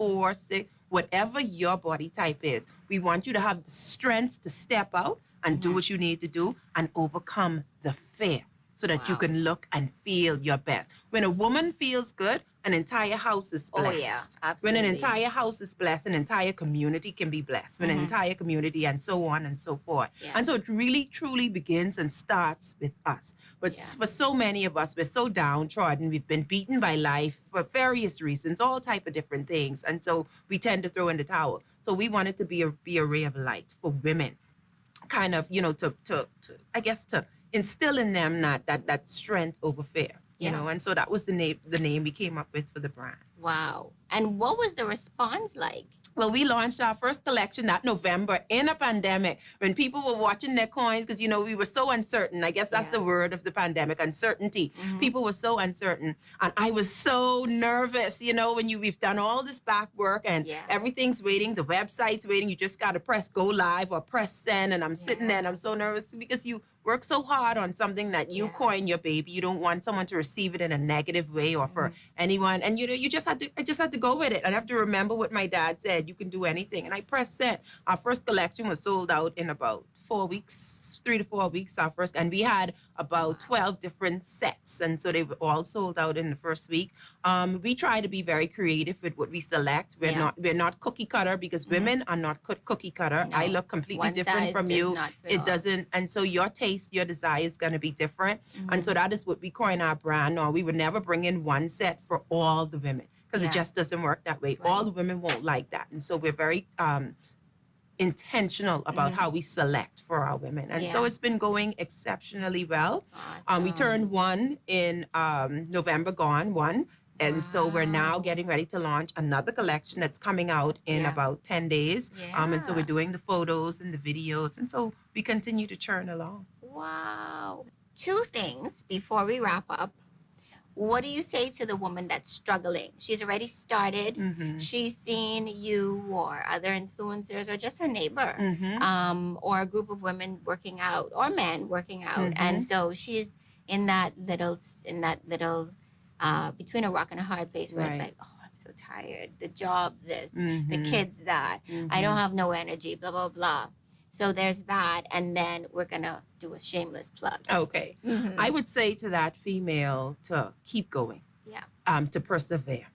4, 6, whatever your body type is. We want you to have the strength to step out and do what you need to do and overcome the fear so that you can look and feel your best. When a woman feels good, an entire house is blessed. Oh, yeah, When an absolutely. entire house is blessed, an entire community can be blessed. When an entire community and so on and so forth. Yeah. And so it really, truly begins and starts with us. But for so many of us, we're so downtrodden. We've been beaten by life for various reasons, all type of different things. And so we tend to throw in the towel. So we wanted to be a ray of light for women, kind of, to I guess, to instill in them that strength over fear. You know, and so that was the name we came up with for the brand. Wow. And what was the response like? Well, we launched our first collection that November in a pandemic when people were watching their coins because, we were so uncertain. I guess that's the word of the pandemic, uncertainty. People were so uncertain. And I was so nervous, when we've done all this back work and everything's waiting, the website's waiting. You just got to press go live or press send. And I'm sitting there and I'm so nervous because you work so hard on something that you coin your baby. You don't want someone to receive it in a negative way or for anyone. And I just had to go with it. I have to remember what my dad said. You can do anything. And I pressed send. Our first collection was sold out in about 4 weeks, 3 to 4 weeks, our first. And we had about 12 different sets. And so they were all sold out in the first week. We try to be very creative with what we select. We're not cookie cutter because women are not cookie cutter. No. I look completely One different size from does you. not fit It all. doesn't. And so your taste, your desire is going to be different. And so that is what we coin our brand on. We would never bring in one set for all the women because it just doesn't work that way. All the women won't like that. And so we're very intentional about how we select for our women. And so it's been going exceptionally well. Awesome. We turned 1 in November gone, 1. And so we're now getting ready to launch another collection that's coming out in about 10 days. And so we're doing the photos and the videos. And so we continue to churn along. Wow. 2 things before we wrap up. What do you say to the woman that's struggling? She's already started. She's seen you or other influencers or just her neighbor or a group of women working out or men working out. And so she's in that little between a rock and a hard place where it's like, oh, I'm so tired. The job, this, the kids, that. I don't have no energy, blah, blah, blah. So there's that. And then we're going to do a shameless plug. Okay. I would say to that female to keep going. Yeah. To persevere.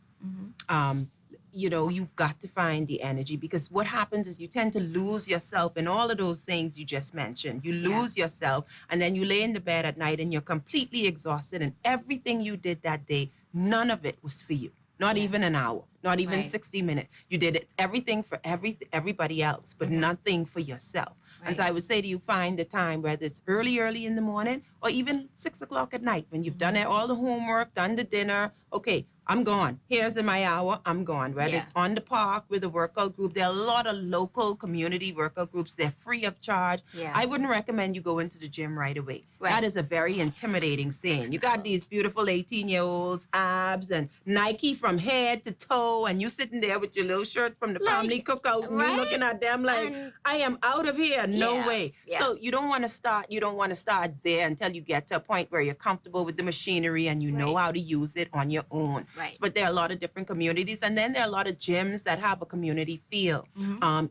You've got to find the energy because what happens is you tend to lose yourself in all of those things you just mentioned. You lose yourself and then you lay in the bed at night and you're completely exhausted and everything you did that day, none of it was for you. Not even an hour, not even 60 minutes. You did it, everything for everybody else, but nothing for yourself. And so I would say to you, find the time, whether it's early in the morning or even 6 o'clock at night when you've done all the homework, done the dinner. Okay, I'm gone. Here's my hour. I'm gone. Whether it's on the park with a workout group. There are a lot of local community workout groups. They're free of charge. Yeah. I wouldn't recommend you go into the gym right away. That is a very intimidating scene. You got these beautiful 18-year-olds, abs and Nike from head to toe, and you sitting there with your little shirt from the family cookout, and you looking at them like, I am out of here. No way. Yeah. So you don't want to start. You don't want to start there until you get to a point where you're comfortable with the machinery and you know how to use it on your own. Right. But there are a lot of different communities, and then there are a lot of gyms that have a community feel.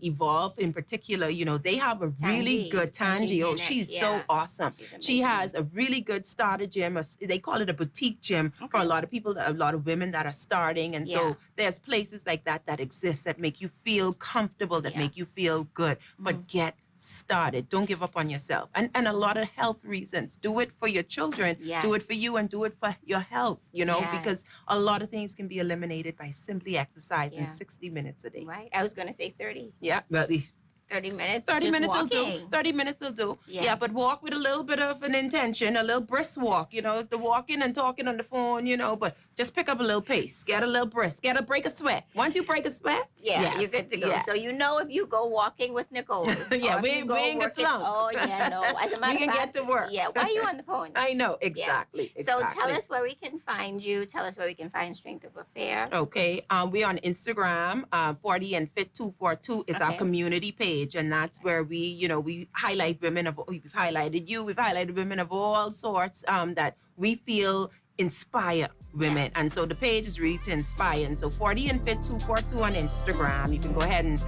Evolve in particular, they have a really good Tangi. Oh, she's so awesome. She has a really good starter gym. They call it a boutique gym for a lot of people, a lot of women that are starting. And so there's places like that exist that make you feel comfortable, that make you feel good. But get started. Don't give up on yourself. And a lot of health reasons. Do it for your children. Do it for you and do it for your health, because a lot of things can be eliminated by simply exercising 60 minutes a day. Right. I was going to say 30. Yeah, well, at least 30 minutes. 30 just minutes walking. will do. 30 minutes will do. Yeah. But walk with a little bit of an intention, a little brisk walk, if the walking and talking on the phone, but just pick up a little pace. Get a little brisk. Get a break a sweat. Once you break a sweat, you're good to go. Yes. So if you go walking with Nicole. We ain't a slump. Oh, yeah, no. As a matter we can of fact, get to work. Yeah, why are you on the phone? I know, exactly. So tell us where we can find you. Tell us where we can find Strength of Affair. Okay, we're on Instagram. 40 and Fit 242 is our community page, and that's where we highlight women we've highlighted women of all sorts that we feel inspire women. Yes. And so the page is really to inspire. And so 40 and Fit 242 on Instagram. You can go ahead and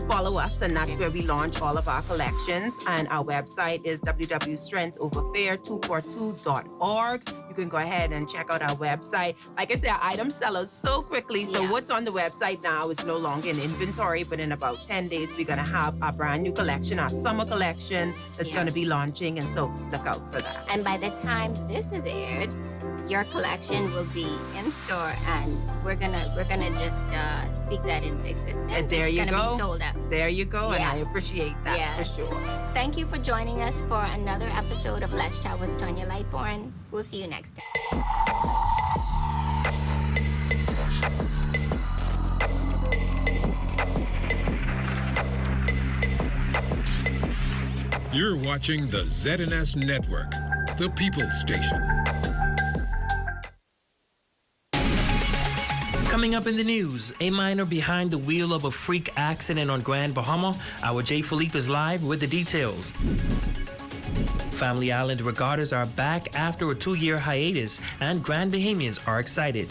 follow us, and that's where we launch all of our collections. And our website is www.strengthoverfare242.org. You can go ahead and check out our website. Like I said, our items sell out so quickly. So what's on the website now is no longer in inventory, but in about 10 days, we're going to have our brand new collection, our summer collection that's going to be launching. And so look out for that. And by the time this is aired, your collection will be in store, and we're gonna just speak that into existence. And there you go. It's gonna be sold out. There you go, and I appreciate that for sure. Thank you for joining us for another episode of Let's Chat with Tonya Lightbourne. We'll see you next time. You're watching the ZNS Network, the People's Station. Coming up in the news, a minor behind the wheel of a freak accident on Grand Bahama. Our Jay Philippe is live with the details. Family Island regattas are back after a 2-year hiatus, and Grand Bahamians are excited.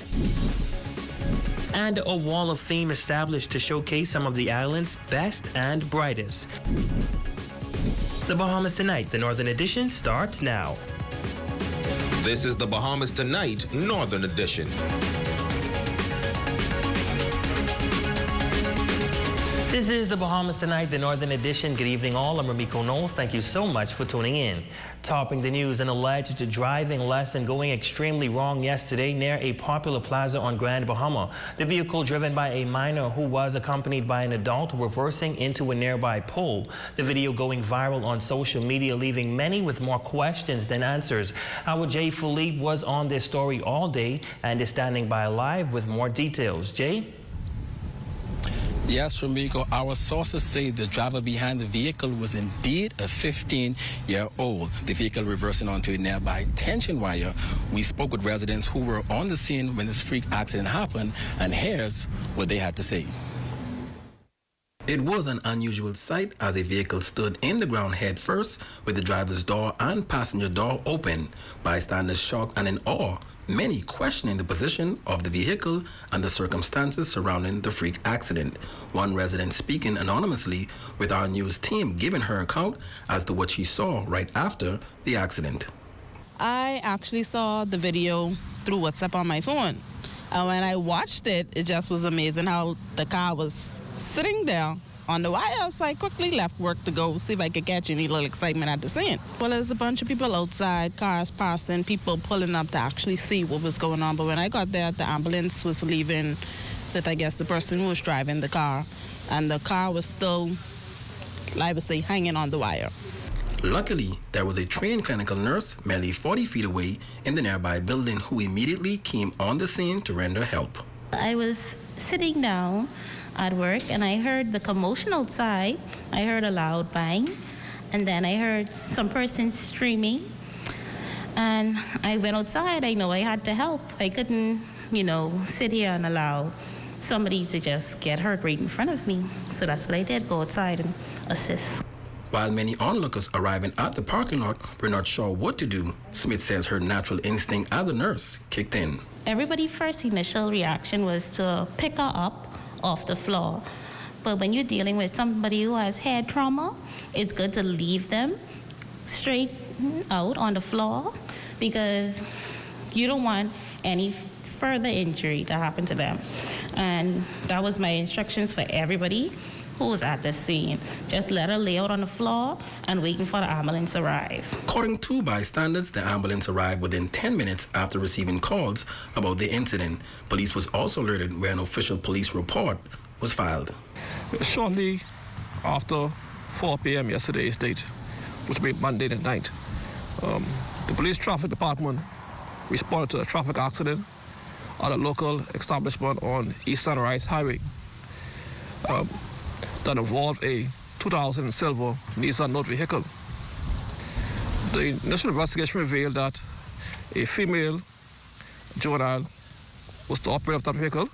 And a wall of fame established to showcase some of the island's best and brightest. The Bahamas Tonight, the Northern Edition, starts now. This is the Bahamas Tonight, Northern Edition. This is the Bahamas Tonight, the Northern Edition. Good evening, all. I'm Ramiko Knowles. Thank you so much for tuning in. Topping the news, an alleged driving lesson going extremely wrong yesterday near a popular plaza on Grand Bahama. The vehicle driven by a minor who was accompanied by an adult reversing into a nearby pole. The video going viral on social media, leaving many with more questions than answers. Our Jay Philippe was on this story all day and is standing by live with more details. Jay? Yes, Ramiko, our sources say the driver behind the vehicle was indeed a 15-year-old. The vehicle reversing onto a nearby tension wire. We spoke with residents who were on the scene when this freak accident happened, and here's what they had to say. It was an unusual sight as a vehicle stood in the ground head first with the driver's door and passenger door open. Bystanders shocked and in awe, many questioning the position of the vehicle and the circumstances surrounding the freak accident. One resident speaking anonymously with our news team giving her account as to what she saw right after the accident. I actually saw the video through WhatsApp on my phone. And when I watched it, it just was amazing how the car was sitting there on the wire, so I quickly left work to go see if I could catch any little excitement at the scene. Well, there's a bunch of people outside, cars passing, people pulling up to actually see what was going on. But when I got there, the ambulance was leaving with, I guess, the person who was driving the car. And the car was still, I would say, hanging on the wire. Luckily, there was a trained clinical nurse merely 40 feet away in the nearby building who immediately came on the scene to render help. I was sitting down at work and I heard the commotion outside. I heard a loud bang, and then I heard some person screaming, and I went outside. I know I had to help. I couldn't, sit here and allow somebody to just get hurt right in front of me. So that's what I did, go outside and assist. While many onlookers arriving at the parking lot were not sure what to do, Smith says her natural instinct as a nurse kicked in. Everybody's first initial reaction was to pick her up off the floor. But when you're dealing with somebody who has head trauma, it's good to leave them straight out on the floor because you don't want any further injury to happen to them. And that was my instructions for everybody who was at the scene. Just let her lay out on the floor and waiting for the ambulance to arrive. According to bystanders, the ambulance arrived within 10 minutes after receiving calls about the incident. Police was also alerted where an official police report was filed. Shortly after 4 p.m. yesterday's date, which will be Monday the night, the police traffic department responded to a traffic accident at a local establishment on East Sunrise Highway that involved a 2000 silver Nissan note vehicle. The initial investigation revealed that a female juvenile was the operator of that vehicle,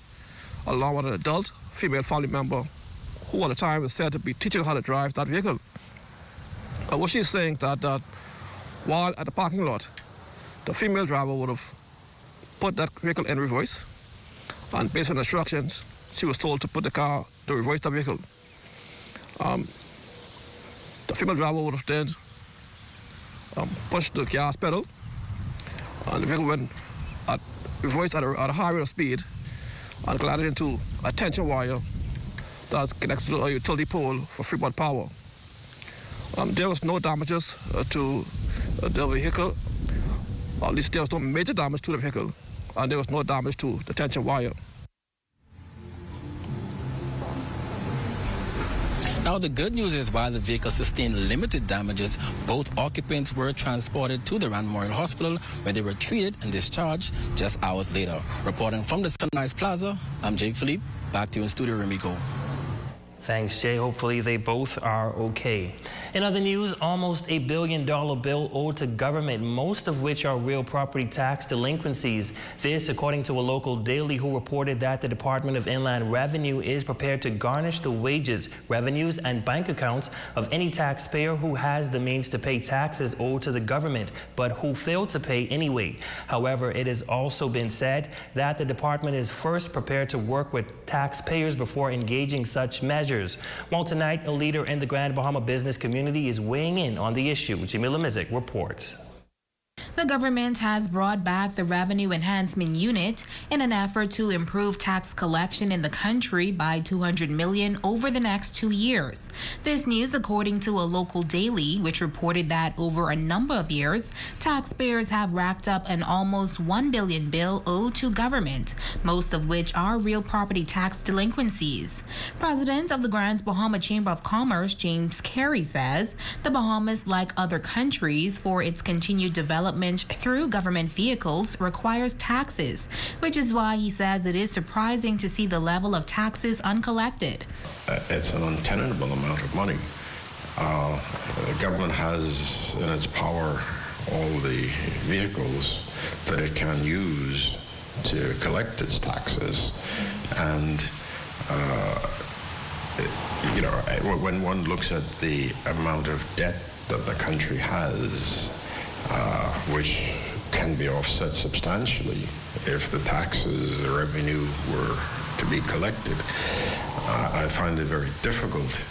along with an adult female family member who at the time was said to be teaching her to drive that vehicle. What she's saying that while at the parking lot, the female driver would have put that vehicle in reverse, and based on instructions, she was told to put to reverse the vehicle. The female driver would have then pushed the gas pedal, and the vehicle went at reverse at a high rate of speed and collided into a tension wire that's connected to a utility pole for Fremont Power. There was no damages to the vehicle, or at least there was no major damage to the vehicle, and there was no damage to the tension wire. Now, the good news is while the vehicle sustained limited damages, both occupants were transported to the Rand Memorial Hospital where they were treated and discharged just hours later. Reporting from the Sunrise Plaza, I'm Jake Philippe. Back to you in studio, Remiko. Thanks, Jay. Hopefully they both are okay. In other news, almost $1 billion bill owed to government, most of which are real property tax delinquencies. This, according to a local daily who reported that the Department of Inland Revenue is prepared to garnish the wages, revenues, and bank accounts of any taxpayer who has the means to pay taxes owed to the government, but who failed to pay anyway. However, it has also been said that the department is first prepared to work with taxpayers before engaging such measures. Well, tonight, a leader in the Grand Bahama business community is weighing in on the issue. Jamila Mizik reports. The government has brought back the Revenue Enhancement Unit in an effort to improve tax collection in the country by $200 million over the next 2 years. This news according to a local daily, which reported that over a number of years, taxpayers have racked up an almost $1 billion bill owed to government, most of which are real property tax delinquencies. President of the Grand Bahama Chamber of Commerce, James Carey, says the Bahamas, like other countries, for its continued development through government vehicles requires taxes, which is why he says it is surprising to see the level of taxes uncollected. It's an untenable amount of money. The government has in its power all the vehicles that it can use to collect its taxes, and when one looks at the amount of debt that the country has, which can be offset substantially if the taxes, the revenue were to be collected, I find it very difficult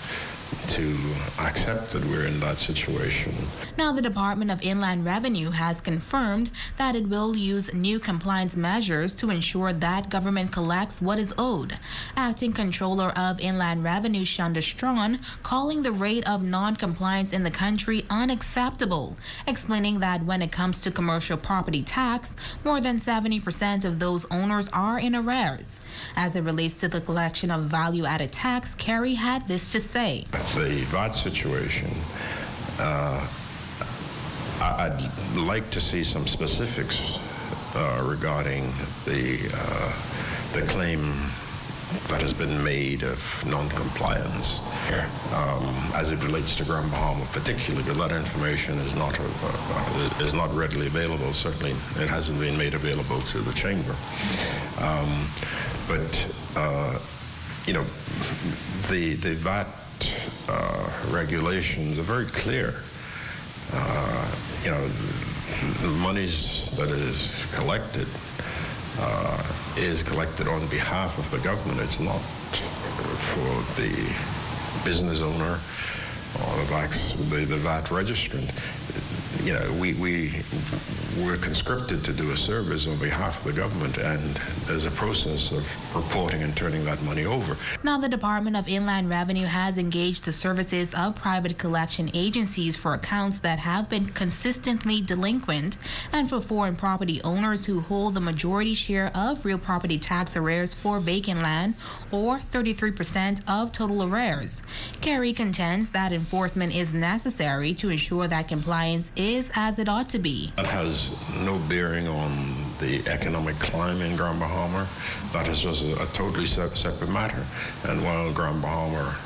to accept that we're in that situation. Now, the Department of Inland Revenue has confirmed that it will use new compliance measures to ensure that government collects what is owed. Acting Controller of Inland Revenue, Shonda Strawn, calling the rate of non-compliance in the country unacceptable, explaining that when it comes to commercial property tax, more than 70% of those owners are in arrears. As it relates to the collection of value-added tax, Carey had this to say. The VAT situation, I'd like to see some specifics regarding the claim that has been made of non-compliance as it relates to Grand Bahama particularly, but that information is not readily available. Certainly it hasn't been made available to the Chamber. The VAT regulations are very clear. The monies that is collected on behalf of the government. It's not for the business owner or the VAT registrant. We're conscripted to do a service on behalf of the government, and there's a process of reporting and turning that money over. Now, the Department of Inland Revenue has engaged the services of private collection agencies for accounts that have been consistently delinquent and for foreign property owners who hold the majority share of real property tax arrears for vacant land, or 33% of total arrears. Carey contends that enforcement is necessary to ensure that compliance is as it ought to be. That has no bearing on the economic climate in Grand Bahama. That is just a totally separate matter. And while Grand Bahama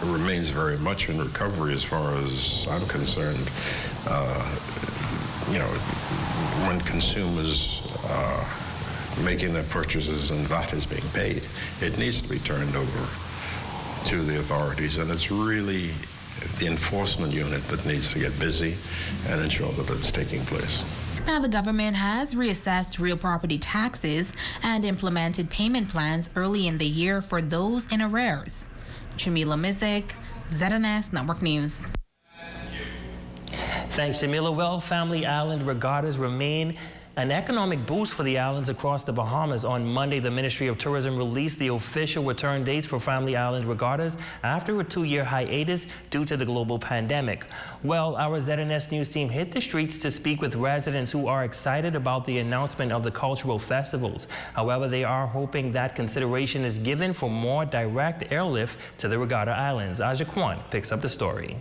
remains very much in recovery as far as I'm concerned, when consumers making their purchases and VAT is being paid, it needs to be turned over to the authorities, and it's really the enforcement unit that needs to get busy and ensure that it's taking place. Now, the government has reassessed real property taxes and implemented payment plans early in the year for those in arrears. Jamila Mizik, ZNS Network News. Thanks, Jamila. Well, Family Island regattas remain an economic boost for the islands across the Bahamas. On Monday, the Ministry of Tourism released the official return dates for Family Island regattas after a 2-year hiatus due to the global pandemic. Well, our ZNS News team hit the streets to speak with residents who are excited about the announcement of the cultural festivals. However, they are hoping that consideration is given for more direct airlift to the regatta islands. Aja Kwan picks up the story.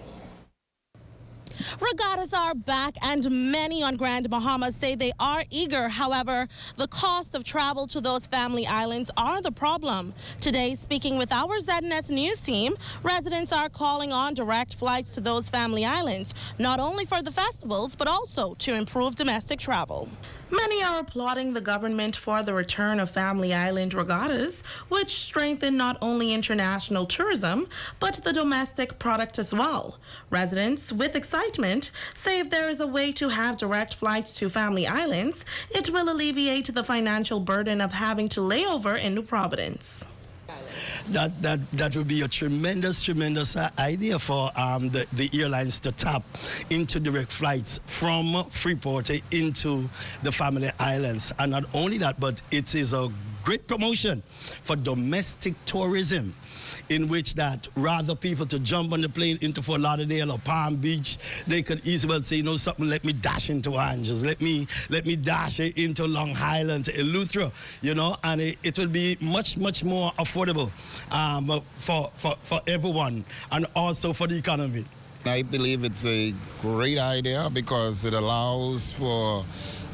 Regattas are back, and many on Grand Bahama say they are eager. However, the cost of travel to those family islands are the problem. Today, speaking with our ZNS News team, residents are calling on direct flights to those family islands, not only for the festivals, but also to improve domestic travel. Many are applauding the government for the return of Family Island regattas, which strengthen not only international tourism, but the domestic product as well. Residents, with excitement, say if there is a way to have direct flights to Family Islands, it will alleviate the financial burden of having to lay over in New Providence. That would be a tremendous idea for the airlines to tap into direct flights from Freeport into the Family Islands. And not only that, but it is a great promotion for domestic tourism, in which that rather people to jump on the plane into Fort Lauderdale or Palm Beach, they could easily well say, you know something, let me dash into Angeles, let me dash into Long Island, to Eleuthera, you know, and it will be much more affordable for everyone and also for the economy. I believe it's a great idea because it allows for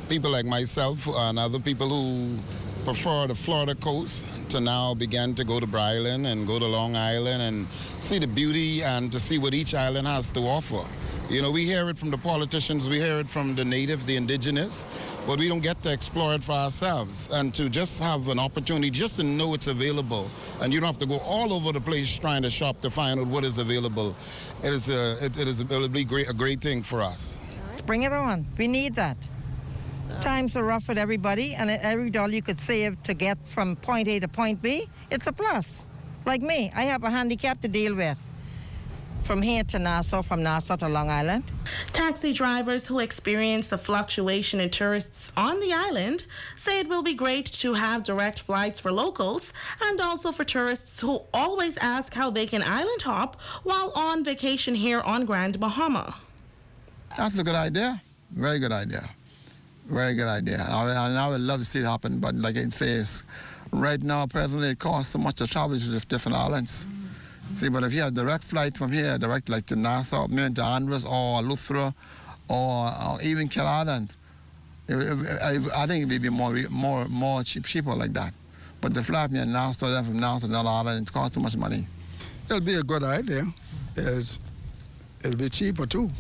people like myself and other people who prefer the Florida coast to now begin to go to Bry Island and go to Long Island and see the beauty and to see what each island has to offer. You know, we hear it from the politicians, we hear it from the native, the indigenous, but we don't get to explore it for ourselves. And to just have an opportunity just to know it's available, and you don't have to go all over the place trying to shop to find out what is available. It'll be a great thing for us. Bring it on. We need that. Times are rough with everybody, and every dollar you could save to get from point A to point B, it's a plus. Like me, I have a handicap to deal with. From here to Nassau, from Nassau to Long Island. Taxi drivers who experience the fluctuation in tourists on the island say it will be great to have direct flights for locals and also for tourists who always ask how they can island hop while on vacation here on Grand Bahama. That's a good idea. Very good idea. Very good idea. I would love to see it happen, but like it says, right now, presently, it costs so much to travel to different islands. See, but if you have direct flight from here, direct like to Nassau, maybe to Andros or Eleuthera or even Kill Island, I think it would be more cheaper like that. But the flight from Nassau, then from Nassau to Kill Island, it costs too much money. It'll be a good idea. It'll be cheaper too,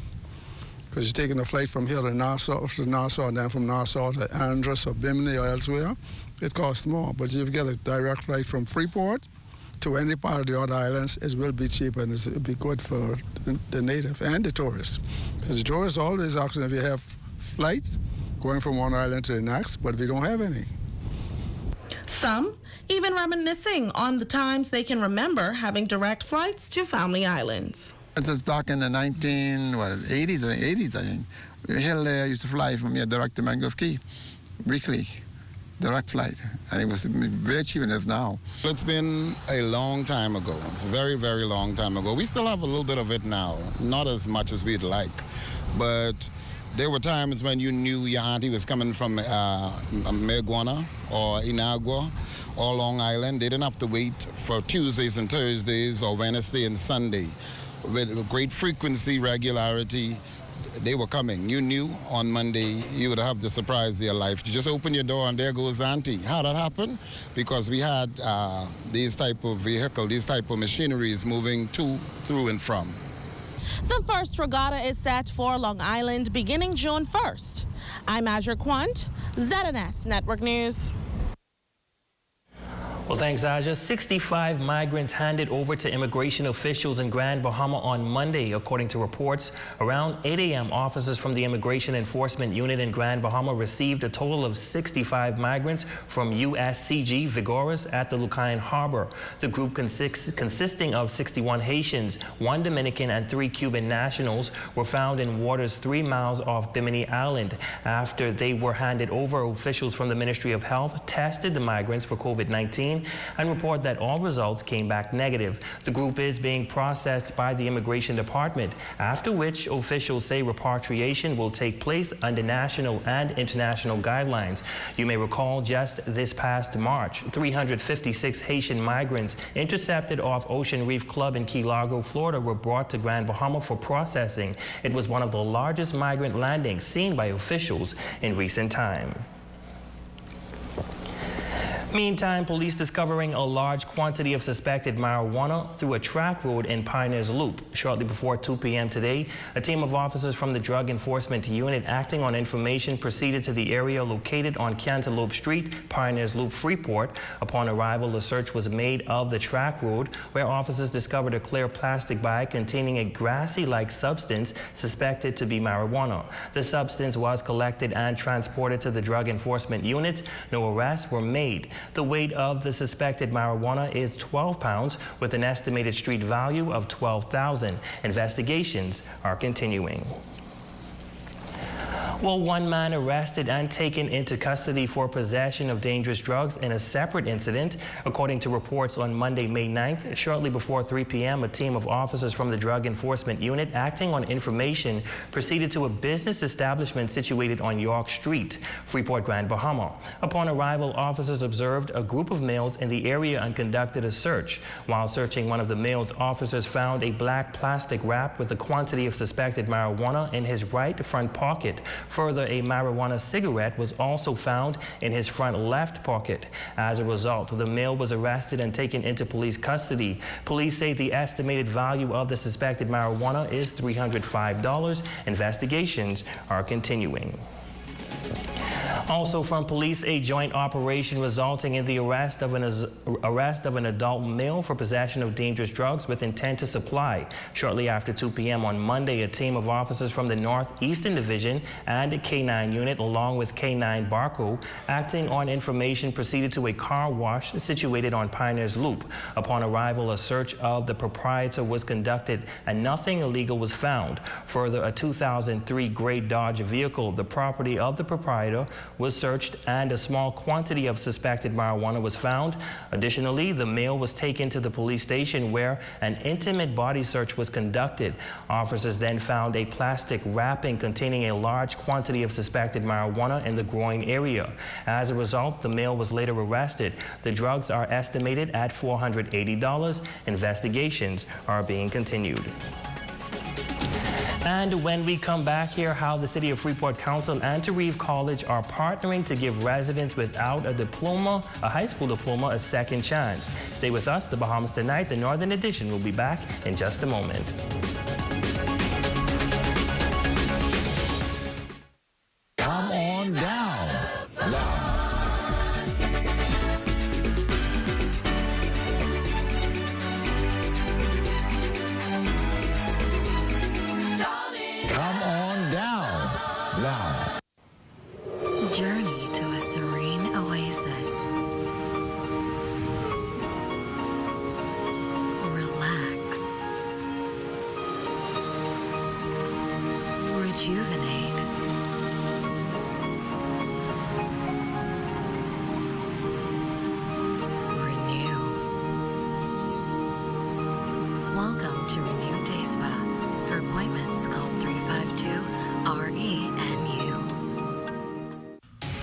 because you're taking a flight from here to Nassau, and then from Nassau to Andros or Bimini or elsewhere. It costs more, but if you get a direct flight from Freeport to any part of the other islands, it will be cheaper, and it'll be good for the native and the tourists. Because the tourists always asking if you have flights going from one island to the next, but we don't have any. Some even reminiscing on the times they can remember having direct flights to Family Islands. It's back in the 80s, I think. Hill used to fly from here direct to Mangrove Key, weekly. Direct flight, and it was very cheap than it is now. It's been a long time ago. It's a very, very long time ago. We still have a little bit of it now, not as much as we'd like, but there were times when you knew your auntie was coming from Meguana or Inagua or Long Island. They didn't have to wait for Tuesdays and Thursdays or Wednesday and Sunday. With great frequency, regularity, they were coming. You knew on Monday you would have the surprise of your life. You just open your door and there goes Auntie. How that happened? Because we had these type of vehicle, these type of machineries moving to, through, and from. The first regatta is set for Long Island beginning June 1st. I'm Aja Quant, ZNS Network News. Well, thanks, Aja. 65 migrants handed over to immigration officials in Grand Bahama on Monday, according to reports. Around 8 a.m., officers from the Immigration Enforcement Unit in Grand Bahama received a total of 65 migrants from USCG Vigorous at the Lucayan Harbor. The group consisting of 61 Haitians, 1 Dominican, and 3 Cuban nationals were found in waters 3 miles off Bimini Island. After they were handed over, officials from the Ministry of Health tested the migrants for COVID-19 and report that all results came back negative. The group is being processed by the Immigration Department, after which officials say repatriation will take place under national and international guidelines. You may recall just this past March, 356 Haitian migrants intercepted off Ocean Reef Club in Key Largo, Florida, were brought to Grand Bahama for processing. It was one of the largest migrant landings seen by officials in recent time. Meantime, police discovering a large quantity of suspected marijuana through a track road in Pioneers Loop. Shortly before 2 p.m. today, a team of officers from the Drug Enforcement Unit acting on information proceeded to the area located on Cantaloupe Street, Pioneers Loop, Freeport. Upon arrival, a search was made of the track road, where officers discovered a clear plastic bag containing a grassy-like substance suspected to be marijuana. The substance was collected and transported to the Drug Enforcement Unit. No arrests were made. The weight of the suspected marijuana is 12 pounds with an estimated street value of $12,000. Investigations are continuing. Well, one man arrested and taken into custody for possession of dangerous drugs in a separate incident. According to reports on Monday, May 9th, shortly before 3 p.m., a team of officers from the Drug Enforcement Unit acting on information proceeded to a business establishment situated on York Street, Freeport, Grand Bahama. Upon arrival, officers observed a group of males in the area and conducted a search. While searching one of the males, officers found a black plastic wrap with a quantity of suspected marijuana in his right front pocket. Further, a marijuana cigarette was also found in his front left pocket. As a result, the male was arrested and taken into police custody. Police say the estimated value of the suspected marijuana is $305. Investigations are continuing. Also from police, a joint operation resulting in the arrest of an adult male for possession of dangerous drugs with intent to supply. Shortly after 2 p.m. on Monday, a team of officers from the Northeastern Division and a K-9 unit, along with K-9 Barco, acting on information, proceeded to a car wash situated on Pioneers Loop. Upon arrival, a search of the proprietor was conducted and nothing illegal was found. Further, a 2003 gray Dodge vehicle, the property of the proprietor, was searched and a small quantity of suspected marijuana was found. Additionally, the male was taken to the police station where an intimate body search was conducted. Officers then found a plastic wrapping containing a large quantity of suspected marijuana in the groin area. As a result, the male was later arrested. The drugs are estimated at $480. Investigations are being continued. And when we come back here, how the City of Freeport Council and Tarif College are partnering to give residents without a diploma, a high school diploma, a second chance. Stay with us. The Bahamas Tonight, the Northern Edition, will be back in just a moment. Come on down. Come on down now. Journey to a serene oasis. Relax. Rejuvenate. Renew. Welcome to Renew Day Spa. For appointments, call 352-RENU.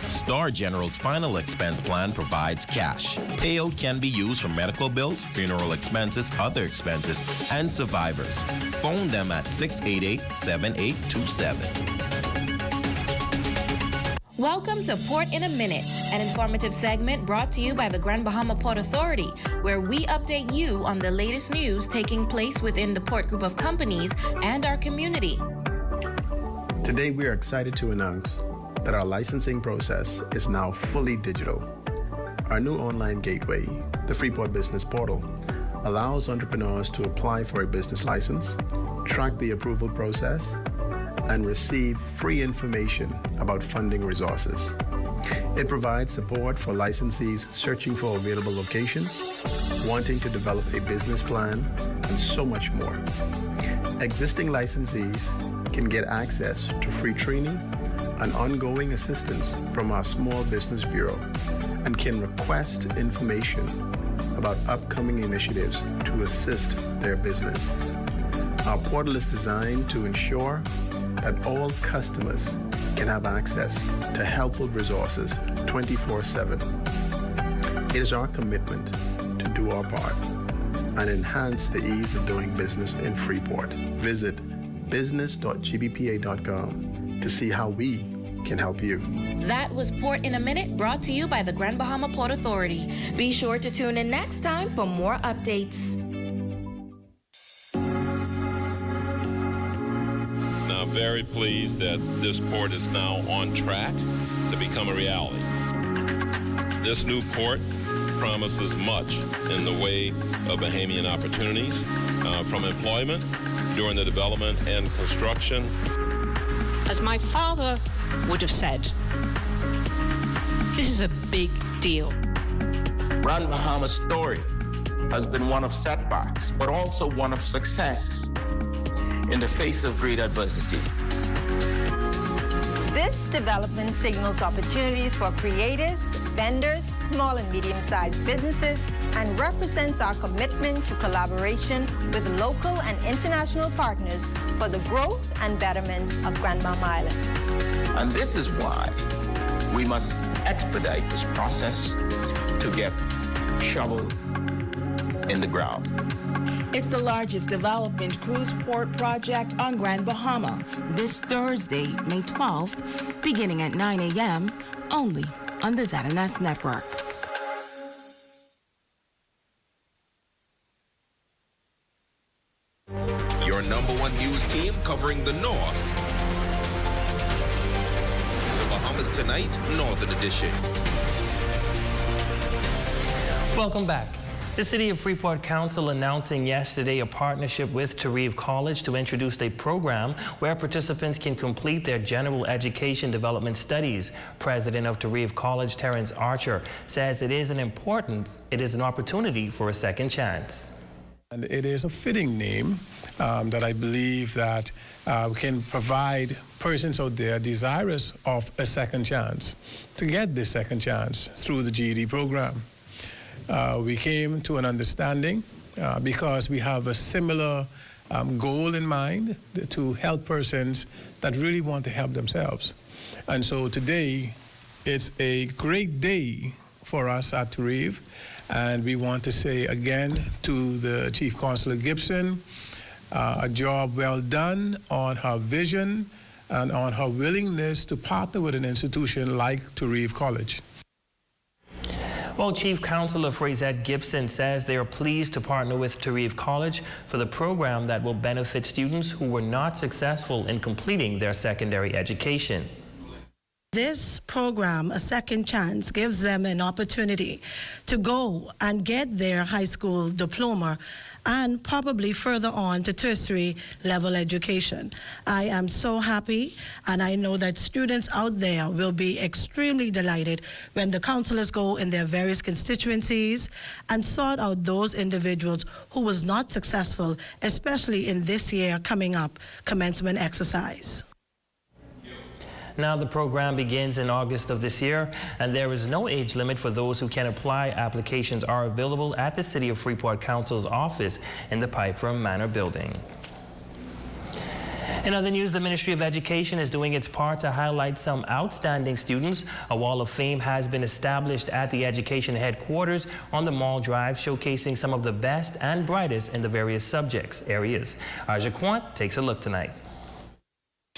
Star General's final expense plan provides cash. Payout can be used for medical bills, funeral expenses, other expenses, and survivors. Phone them at 688-7827. Welcome to Port in a Minute, an informative segment brought to you by the Grand Bahama Port Authority, where we update you on the latest news taking place within the Port Group of Companies and our community. Today, we are excited to announce that our licensing process is now fully digital. Our new online gateway, the Freeport Business Portal, allows entrepreneurs to apply for a business license, track the approval process, and receive free information about funding resources. It provides support for licensees searching for available locations, wanting to develop a business plan, and so much more. Existing licensees can get access to free training and ongoing assistance from our Small Business Bureau and can request information about upcoming initiatives to assist their business. Our portal is designed to ensure that all customers can have access to helpful resources 24/7. It is our commitment to do our part and enhance the ease of doing business in Freeport. Visit business.gbpa.com to see how we can help you. That was Port in a Minute, brought to you by the Grand Bahama Port Authority. Be sure to tune in next time for more updates. Now, I'm very pleased that this port is now on track to become a reality. This new port promises much in the way of Bahamian opportunities, from employment during the development and construction. As my father would have said, this is a big deal. Grand Bahama's story has been one of setbacks, but also one of success in the face of great adversity. This development signals opportunities for creatives, vendors, small and medium-sized businesses, and represents our commitment to collaboration with local and international partners for the growth and betterment of Grand Bahama Island. And this is why we must expedite this process to get shovel in the ground. It's the largest development cruise port project on Grand Bahama this Thursday, May 12th, beginning at 9 a.m., only on the ZNS Network. Your #1 news team covering the North. The Bahamas Tonight, Northern Edition. Welcome back. The City of Freeport Council announcing yesterday a partnership with Tarif College to introduce a program where participants can complete their general education development studies. President of Tarif College, Terrence Archer, says it is an opportunity for a second chance. And it is a fitting name that I believe that can provide persons out there desirous of a second chance to get this second chance through the GED program. We came to an understanding because we have a similar goal in mind to help persons that really want to help themselves. And so today, it's a great day for us at Tarif, and we want to say again to the Chief Consular Gibson, a job well done on her vision and on her willingness to partner with an institution like Tarif College. Well, Chief Counselor Frazette Gibson says they are pleased to partner with Tarif College for the program that will benefit students who were not successful in completing their secondary education. This program, A Second Chance, gives them an opportunity to go and get their high school diploma and probably further on to tertiary level education. I am so happy, and I know that students out there will be extremely delighted when the counselors go in their various constituencies and sort out those individuals who was not successful, especially in this year coming up commencement exercise. Now the program begins in August of this year, and there is no age limit for those who can apply. Applications are available at the City of Freeport Council's office in the Pyfrom Manor building. In other news, the Ministry of Education is doing its part to highlight some outstanding students. A wall of fame has been established at the education headquarters on the Mall Drive, showcasing some of the best and brightest in the various areas. Aja Quant takes a look tonight.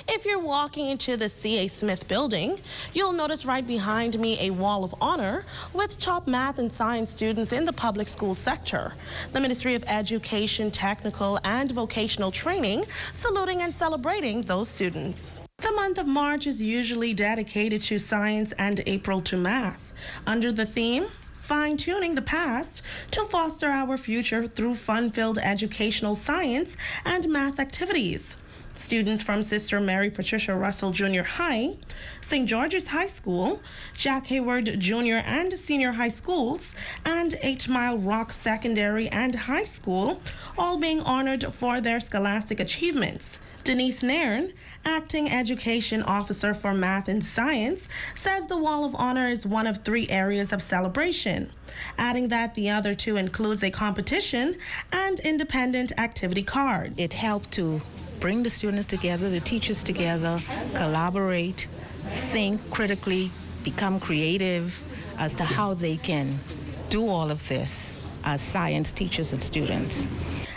If you're walking into the C.A. Smith building, you'll notice right behind me a wall of honor with top math and science students in the public school sector. The Ministry of Education, Technical and Vocational Training saluting and celebrating those students. The month of March is usually dedicated to science and April to math. Under the theme, fine-tuning the past to foster our future through fun-filled educational science and math activities. Students from Sister Mary Patricia Russell Junior High, St. George's High School, Jack Hayward Junior and Senior High Schools, and 8 Mile Rock Secondary and High School, all being honored for their scholastic achievements. Denise Nairn, Acting Education Officer for Math and Science, says the Wall of Honor is one of 3 areas of celebration, adding that the other 2 includes a competition and independent activity card. It helped to bring the students together, the teachers together, collaborate, think critically, become creative as to how they can do all of this as science teachers and students.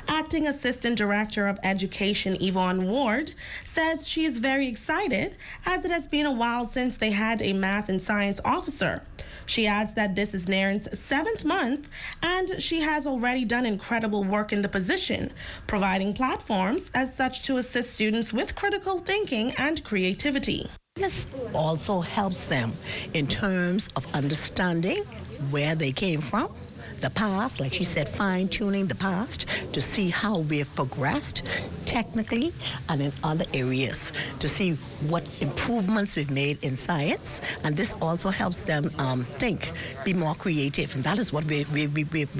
Acting Assistant Director of Education Yvonne Ward says she is very excited as it has been a while since they had a math and science officer. She adds that this is Nairn's 7th month and she has already done incredible work in the position, providing platforms as such to assist students with critical thinking and creativity. This also helps them in terms of understanding where they came from, the past, like she said, fine-tuning the past to see how we have progressed technically and in other areas, to see what improvements we've made in science. And this also helps them think, be more creative. And that is what we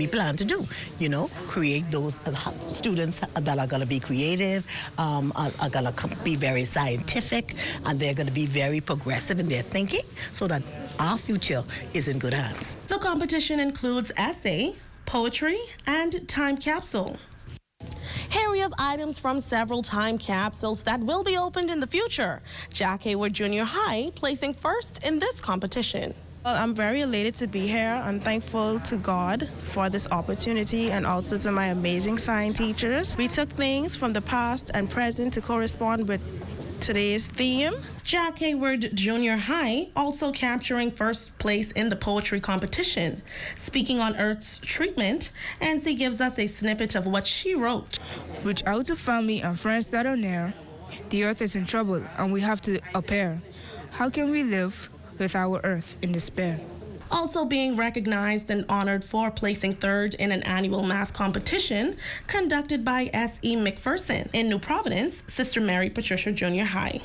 plan to do, you know, create those students that are going to be creative, are going to be very scientific, and they're going to be very progressive in their thinking so that our future is in good hands. The competition includes essay, poetry, and time capsule. Here we have items from several time capsules that will be opened in the future. Jack Hayward Junior High placing first in this competition. Well, I'm very elated to be here. I'm thankful to God for this opportunity and also to my amazing science teachers. We took things from the past and present to correspond with today's theme. Jack Hayward Junior High also capturing first place in the poetry competition. Speaking on Earth's treatment, Nancy gives us a snippet of what she wrote. Without a family and friends that are near, the earth is in trouble and we have to appear. How can we live with our earth in despair? Also being recognized and honored for placing third in an annual math competition conducted by S.E. McPherson in New Providence, Sister Mary Patricia Junior High.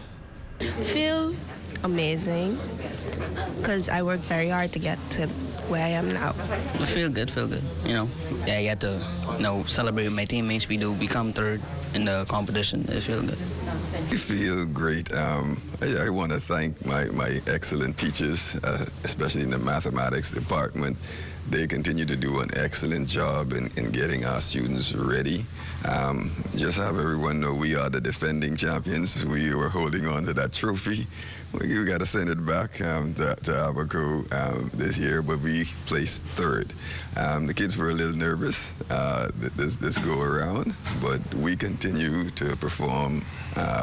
Feel amazing because I worked very hard to get to where I am now. Feel good, you know. I get to, celebrate with my teammates. We do become third in the competition. It feels good. I feel great. I want to thank my excellent teachers, especially in the mathematics department. They continue to do an excellent job in getting our students ready. Just have everyone know we are the defending champions. We were holding on to that trophy. We got to send it back to Abaco this year, but we placed third. The kids were a little nervous this go around, but we continue to perform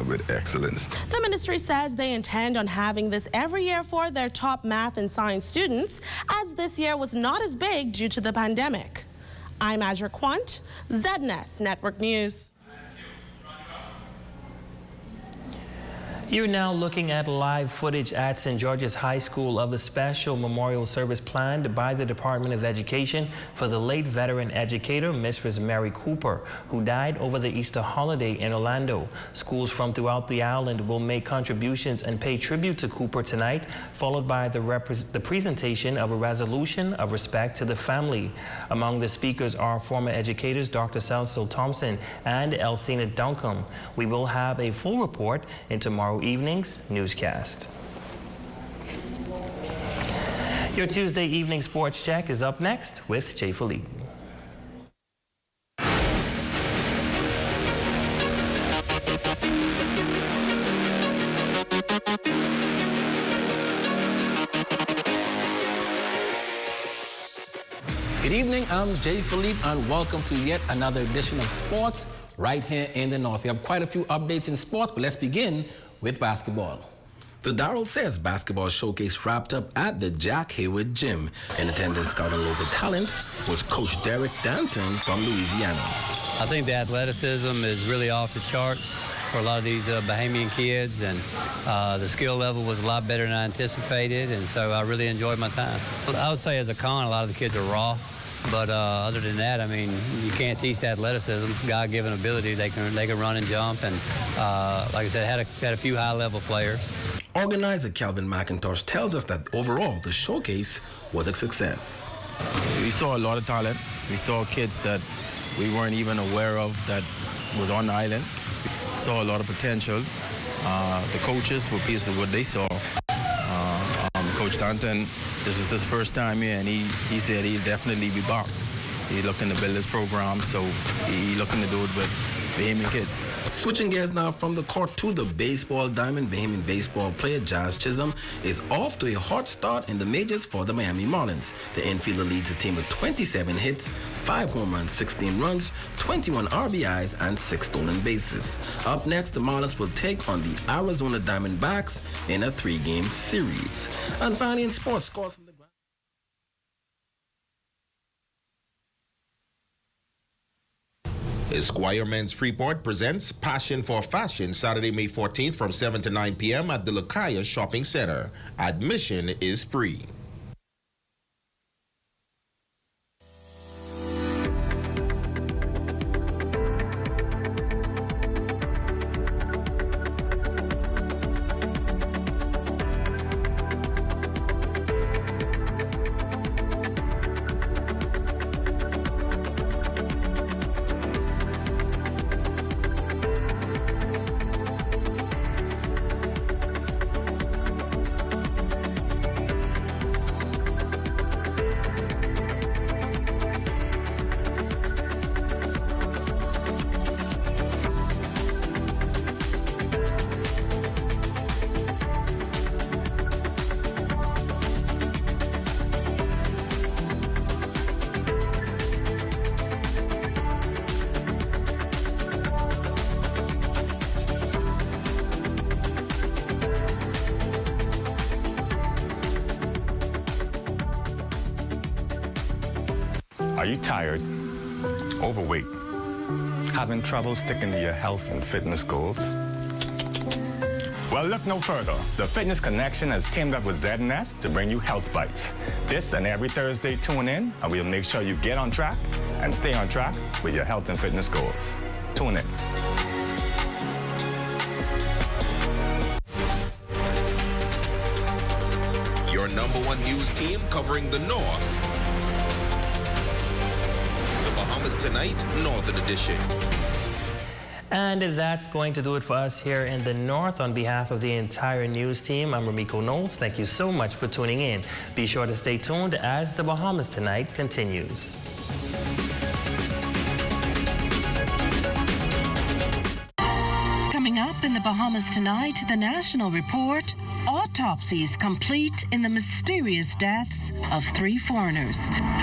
with excellence. The ministry says they intend on having this every year for their top math and science students, as this year was not as big due to the pandemic. I'm Adra Quant, ZNS Network News. You're now looking at live footage at St. George's High School of a special memorial service planned by the Department of Education for the late veteran educator, Miss Rosemary Cooper, who died over the Easter holiday in Orlando. Schools from throughout the island will make contributions and pay tribute to Cooper tonight, followed by the presentation of a resolution of respect to the family. Among the speakers are former educators Dr. Cecil Thompson and Elsina Duncombe. We will have a full report in tomorrow evening's newscast. Your Tuesday evening sports check is up next with Jay Philippe. Good evening, I'm Jay Philippe and welcome to yet another edition of sports right here in the North. We have quite a few updates in sports, but let's begin with basketball. The Darrell Sayers Basketball Showcase wrapped up at the Jack Hayward Gym. In attendance scouting local talent was Coach Derek Danton from Louisiana. I think the athleticism is really off the charts for a lot of these Bahamian kids, and the skill level was a lot better than I anticipated, and so I really enjoyed my time. I would say as a con, a lot of the kids are raw, but other than that, I mean, you can't teach the athleticism, God-given ability. They can run and jump, and like I said, had a few high-level players. Organizer Calvin McIntosh tells us that overall the showcase was a success. We saw a lot of talent. We saw kids that we weren't even aware of that was on the island. We saw a lot of potential. The coaches were pleased with what they saw. Coach Tanton, this was his first time here, and he said he'll definitely be back. He's looking to build his program, so he's looking to do it with Bahamian kids. Switching gears now from the court to the baseball diamond, Bahamian baseball player Jazz Chisholm is off to a hot start in the majors for the Miami Marlins. The infielder leads the team with 27 hits, 5 home runs, 16 runs, 21 RBIs, and 6 stolen bases. Up next, the Marlins will take on the Arizona Diamondbacks in a 3-game series. And finally, in sports, scores from the Esquire Men's Freeport presents Passion for Fashion Saturday, May 14th from 7 to 9 p.m. at the Lucaya Shopping Center. Admission is free. Are you tired, overweight, having trouble sticking to your health and fitness goals? Well, look no further. The Fitness Connection has teamed up with ZNS to bring you Health Bites. This and every Thursday, tune in, and we'll make sure you get on track and stay on track with your health and fitness goals. Tune in. Your #1 news team covering the North. Bahamas Tonight, Northern Edition. And that's going to do it for us here in the North. On behalf of the entire news team, I'm Ramiko Knowles. Thank you so much for tuning in. Be sure to stay tuned as the Bahamas Tonight continues. Coming up in the Bahamas Tonight, the National Report. Autopsies complete in the mysterious deaths of 3 foreigners.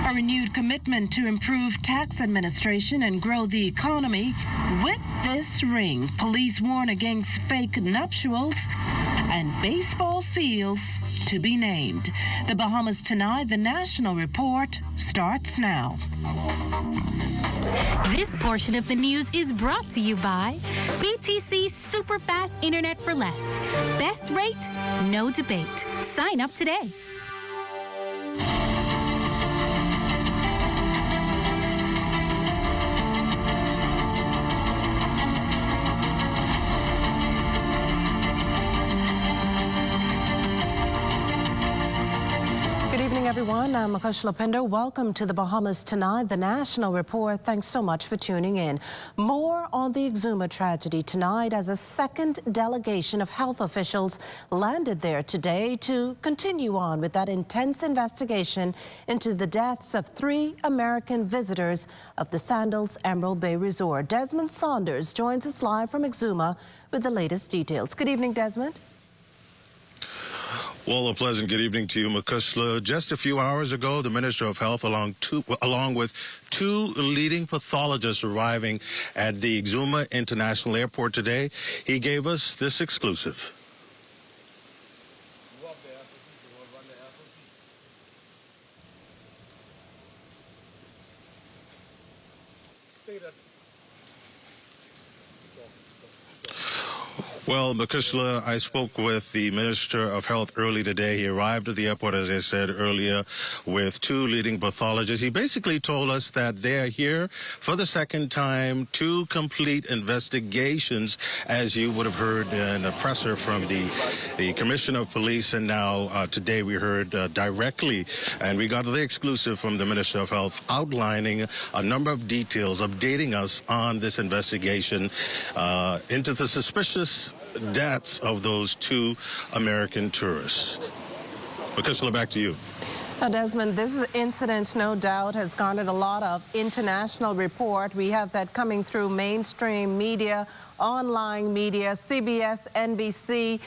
A renewed commitment to improve tax administration and grow the economy. With this ring, police warn against fake nuptials and baseball fields to be named. The Bahamas Tonight, the National Report, starts now. This portion of the news is brought to you by BTC Super Fast Internet for Less. Best rate, no debate. Sign up today. Good evening, everyone. I'm Makush Lapindo. Welcome to the Bahamas Tonight, the National Report. Thanks so much for tuning in. More on the Exuma tragedy tonight as a second delegation of health officials landed there today to continue on with that intense investigation into the deaths of 3 American visitors of the Sandals Emerald Bay Resort. Desmond Saunders joins us live from Exuma with the latest details. Good evening, Desmond. Well, a pleasant good evening to you, Makushla. Just a few hours ago, the Minister of Health, along with 2 leading pathologists arriving at the Exuma International Airport today, he gave us this exclusive. Well, Makushla, I spoke with the Minister of Health early today. He arrived at the airport, as I said earlier, with 2 leading pathologists. He basically told us that they are here for the second time to complete investigations, as you would have heard in a presser from the Commissioner of Police. And now today we heard directly, and we got the exclusive from the Minister of Health outlining a number of details, updating us on this investigation into the suspicious deaths of those 2 American tourists. Makushla, back to you. Now, Desmond, this incident, no doubt, has garnered a lot of international report. We have that coming through mainstream media, online media, CBS, NBC,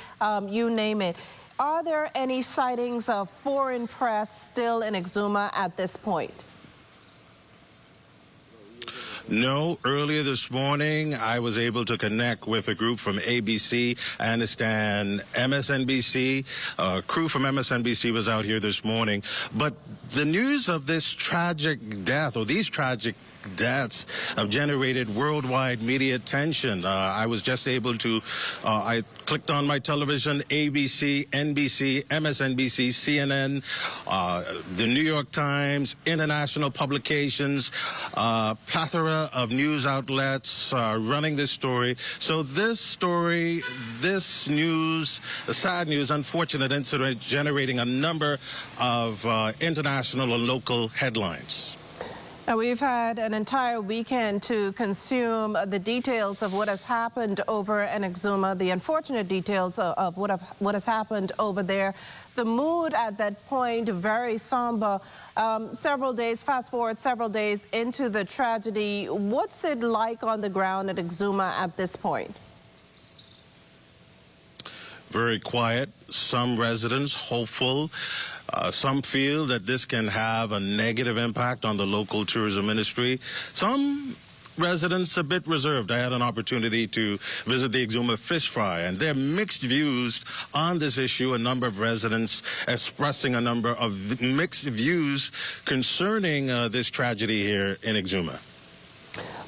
you name it. Are there any sightings of foreign press still in Exuma at this point? No, earlier this morning, I was able to connect with a group from ABC. I understand MSNBC, crew from MSNBC was out here this morning. But the news of this tragic death, or these tragic deaths, have generated worldwide media attention. I was just able to, I clicked on my television, ABC, NBC, MSNBC, CNN, the New York Times, international publications, plethora of news outlets running this story. So this story, this news, the sad news, unfortunate incident, generating a number of international and local headlines. Now, we've had an entire weekend to consume the details of what has happened over in Exuma, the unfortunate details of what has happened over there. The mood at that point, very somber. Several days, fast forward several days into the tragedy. What's it like on the ground at Exuma at this point? Very quiet. Some residents hopeful. Some feel that this can have a negative impact on the local tourism industry. Some residents a bit reserved. I had an opportunity to visit the Exuma Fish Fry, and there are mixed views on this issue. A number of residents expressing a number of mixed views concerning this tragedy here in Exuma.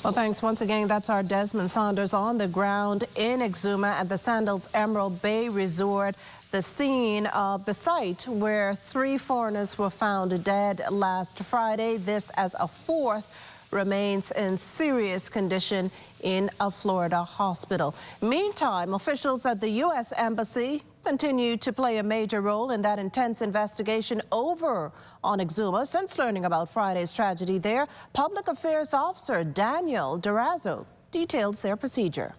Well, thanks once again. That's our Desmond Saunders on the ground in Exuma at the Sandals Emerald Bay Resort, the scene of the site where 3 foreigners were found dead last Friday. This as a 4th remains in serious condition in a Florida hospital. Meantime, officials at the U.S. Embassy continue to play a major role in that intense investigation over on Exuma. Since learning about Friday's tragedy there, Public Affairs Officer Daniel Durazo details their procedure.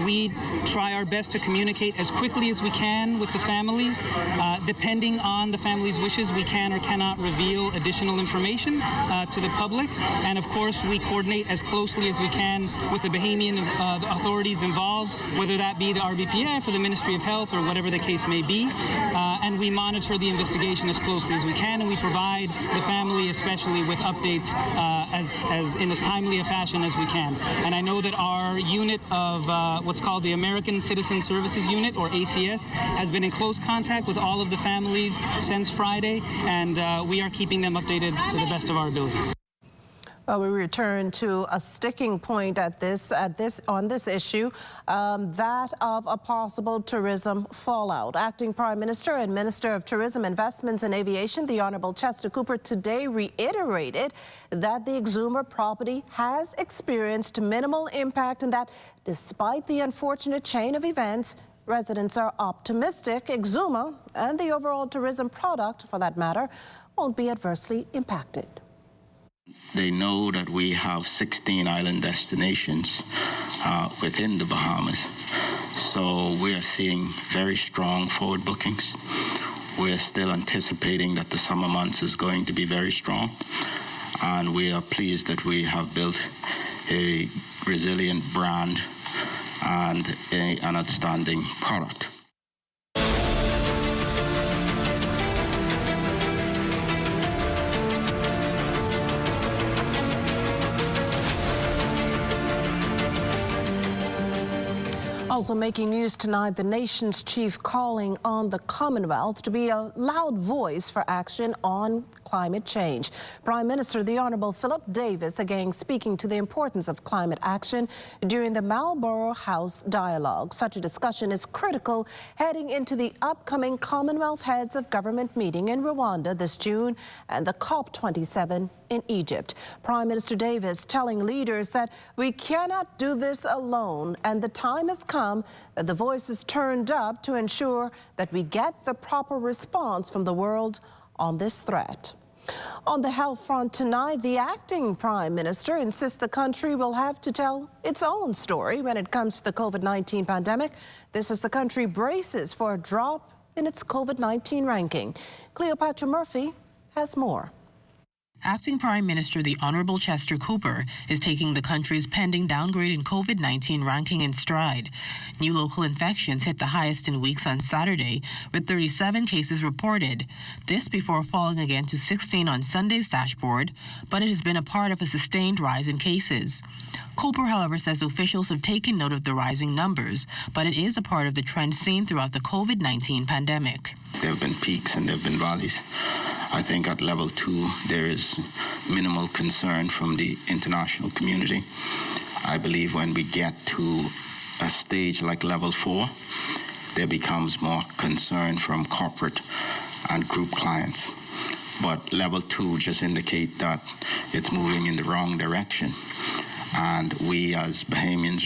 We try our best to communicate as quickly as we can with the families. Depending on the families' wishes, we can or cannot reveal additional information to the public. And of course, we coordinate as closely as we can with the Bahamian authorities involved, whether that be the RBPF or the Ministry of Health or whatever the case may be. And we monitor the investigation as closely as we can, and we provide the family especially with updates as in as timely a fashion as we can. And I know that our unit of what's called the American Citizen Services Unit, or ACS, has been in close contact with all of the families since Friday, and we are keeping them updated to the best of our ability. Well, we return to a sticking point on this issue, that of a possible tourism fallout. Acting Prime Minister and Minister of Tourism, Investments and Aviation, the Honorable Chester Cooper, today reiterated that the Exuma property has experienced minimal impact and that despite the unfortunate chain of events, residents are optimistic Exuma and the overall tourism product, for that matter, won't be adversely impacted. They know that we have 16 island destinations within the Bahamas. So we are seeing very strong forward bookings. We're still anticipating that the summer months is going to be very strong. And we are pleased that we have built a resilient brand and an outstanding product. Also making news tonight, the nation's chief calling on the Commonwealth to be a loud voice for action on climate change. Prime Minister the Honorable Philip Davis again speaking to the importance of climate action during the Marlborough House dialogue. Such a discussion is critical heading into the upcoming Commonwealth Heads of Government meeting in Rwanda this June and the COP27 in Egypt. Prime Minister Davis telling leaders that we cannot do this alone, and the time has come that the voice is turned up to ensure that we get the proper response from the world on this threat. On the health front tonight, the acting Prime Minister insists the country will have to tell its own story when it comes to the COVID-19 pandemic. This as the country braces for a drop in its COVID-19 ranking. Cleopatra Murphy has more. Acting Prime Minister the Honorable Chester Cooper is taking the country's pending downgrade in COVID-19 ranking in stride. New local infections hit the highest in weeks on Saturday, with 37 cases reported. This before falling again to 16 on Sunday's dashboard, but it has been a part of a sustained rise in cases. Cooper, however, says officials have taken note of the rising numbers, but it is a part of the trend seen throughout the COVID-19 pandemic. There have been peaks and there have been valleys. I think at level 2, there is minimal concern from the international community. I believe when we get to a stage like level 4, there becomes more concern from corporate and group clients. But level 2 just indicate that it's moving in the wrong direction. And we as Bahamians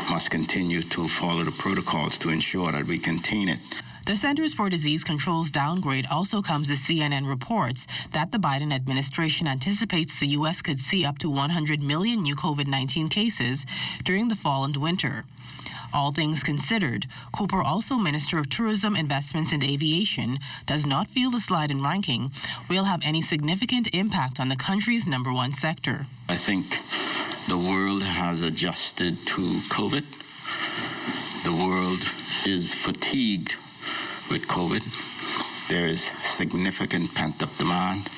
must continue to follow the protocols to ensure that we contain it. The Centers for Disease Control's downgrade also comes as CNN reports that the Biden administration anticipates the U.S. could see up to 100 million new COVID-19 cases during the fall and winter. All things considered, Cooper, also Minister of Tourism, Investments and Aviation, does not feel the slide in ranking will have any significant impact on the country's #1 sector. I think the world has adjusted to COVID. The world is fatigued with COVID. There is significant pent-up demand,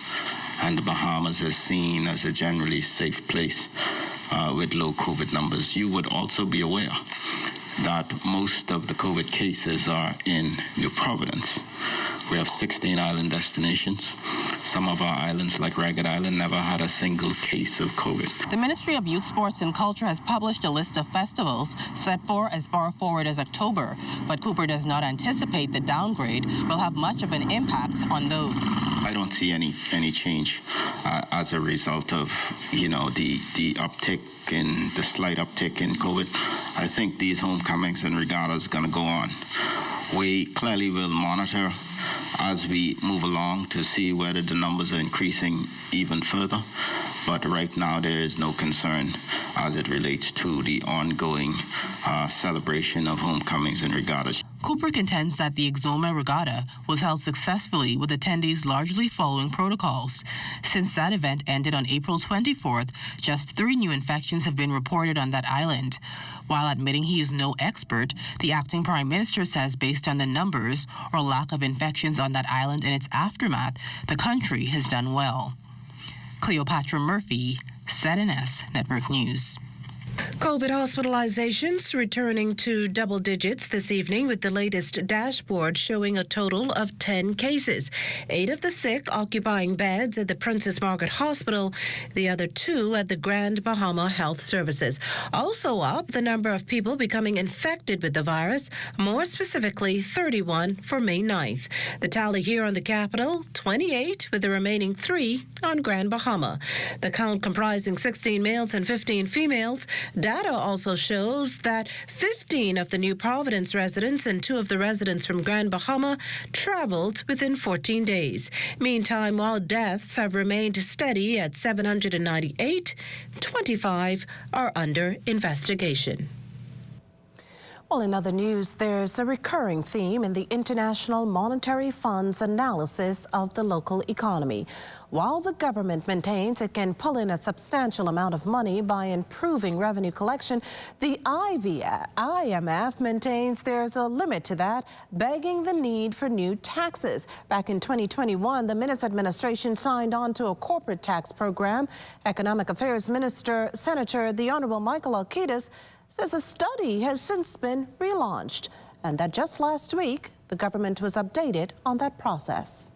and the Bahamas is seen as a generally safe place with low COVID numbers. You would also be aware that most of the COVID cases are in New Providence. We have 16 island destinations. Some of our islands, like Ragged Island, never had a single case of COVID. The Ministry of Youth, Sports and Culture has published a list of festivals set for as far forward as October, but Cooper does not anticipate the downgrade will have much of an impact on those. I don't see any change as a result of, the uptick in the slight uptick in COVID. I think these homecomings and regattas are going to go on. We clearly will monitor as we move along to see whether the numbers are increasing even further. But right now there is no concern as it relates to the ongoing celebration of homecomings and regattas. Cooper contends that the Exuma regatta was held successfully with attendees largely following protocols. Since that event ended on April 24th, just 3 new infections have been reported on that island. While admitting he is no expert, the acting Prime Minister says based on the numbers or lack of infections on that island and its aftermath, the country has done well. Cleopatra Murphy, ZNS Network News. COVID hospitalizations returning to double digits this evening, with the latest dashboard showing a total of 10 cases. 8 of the sick occupying beds at the Princess Margaret Hospital, the other 2 at the Grand Bahama Health Services. Also up, the number of people becoming infected with the virus, more specifically 31 for May 9th. The tally here on the capital, 28, with the remaining 3 on Grand Bahama. The count comprising 16 males and 15 females. Data also shows that 15 of the New Providence residents and 2 of the residents from Grand Bahama traveled within 14 days. Meantime, while deaths have remained steady at 798, 25 are under investigation. Well, in other news, there's a recurring theme in the International Monetary Fund's analysis of the local economy. While the government maintains it can pull in a substantial amount of money by improving revenue collection, the IMF maintains there's a limit to that, begging the need for new taxes. Back in 2021, the Minutes administration signed on to a corporate tax program. Economic Affairs Minister, Senator the Honorable Michael Alcides says a study has since been relaunched and that just last week, the government was updated on that process.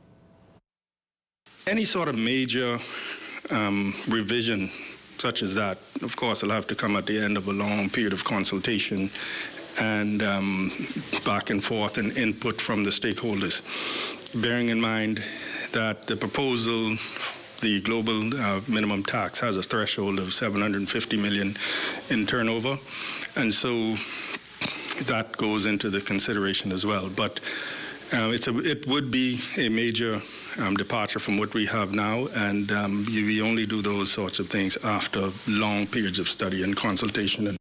Any sort of major revision such as that, of course, will have to come at the end of a long period of consultation and back and forth and input from the stakeholders. Bearing in mind that the proposal, the global minimum tax, has a threshold of 750 million in turnover, and so that goes into the consideration as well. But it would be a major departure from what we have now, and we only do those sorts of things after long periods of study and consultation.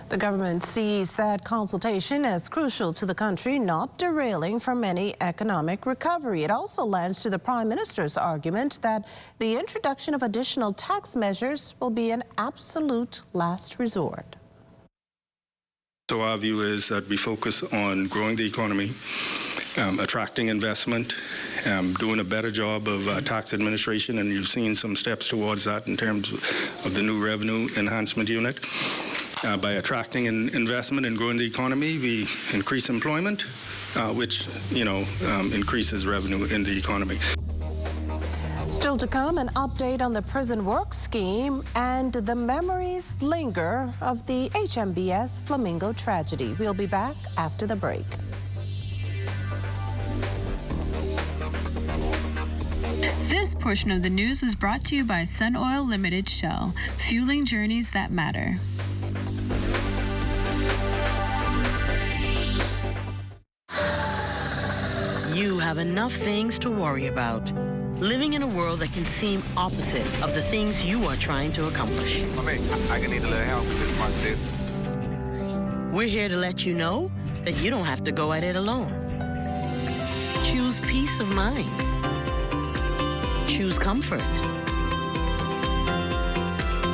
The government sees that consultation as crucial to the country, not derailing from any economic recovery. It also lends to the Prime Minister's argument that the introduction of additional tax measures will be an absolute last resort. So our view is that we focus on growing the economy, attracting investment, doing a better job of tax administration, and you've seen some steps towards that in terms of the new revenue enhancement unit. By attracting investment and growing the economy, we increase employment, which, increases revenue in the economy. Still to come, an update on the prison work scheme, and the memories linger of the HMBS Flamingo tragedy. We'll be back after the break. This portion of the news was brought to you by Sun Oil Limited Shell, fueling journeys that matter. You have enough things to worry about. Living in a world that can seem opposite of the things you are trying to accomplish. I can need a little help with this. We're here to let you know that you don't have to go at it alone. Choose peace of mind. Choose comfort.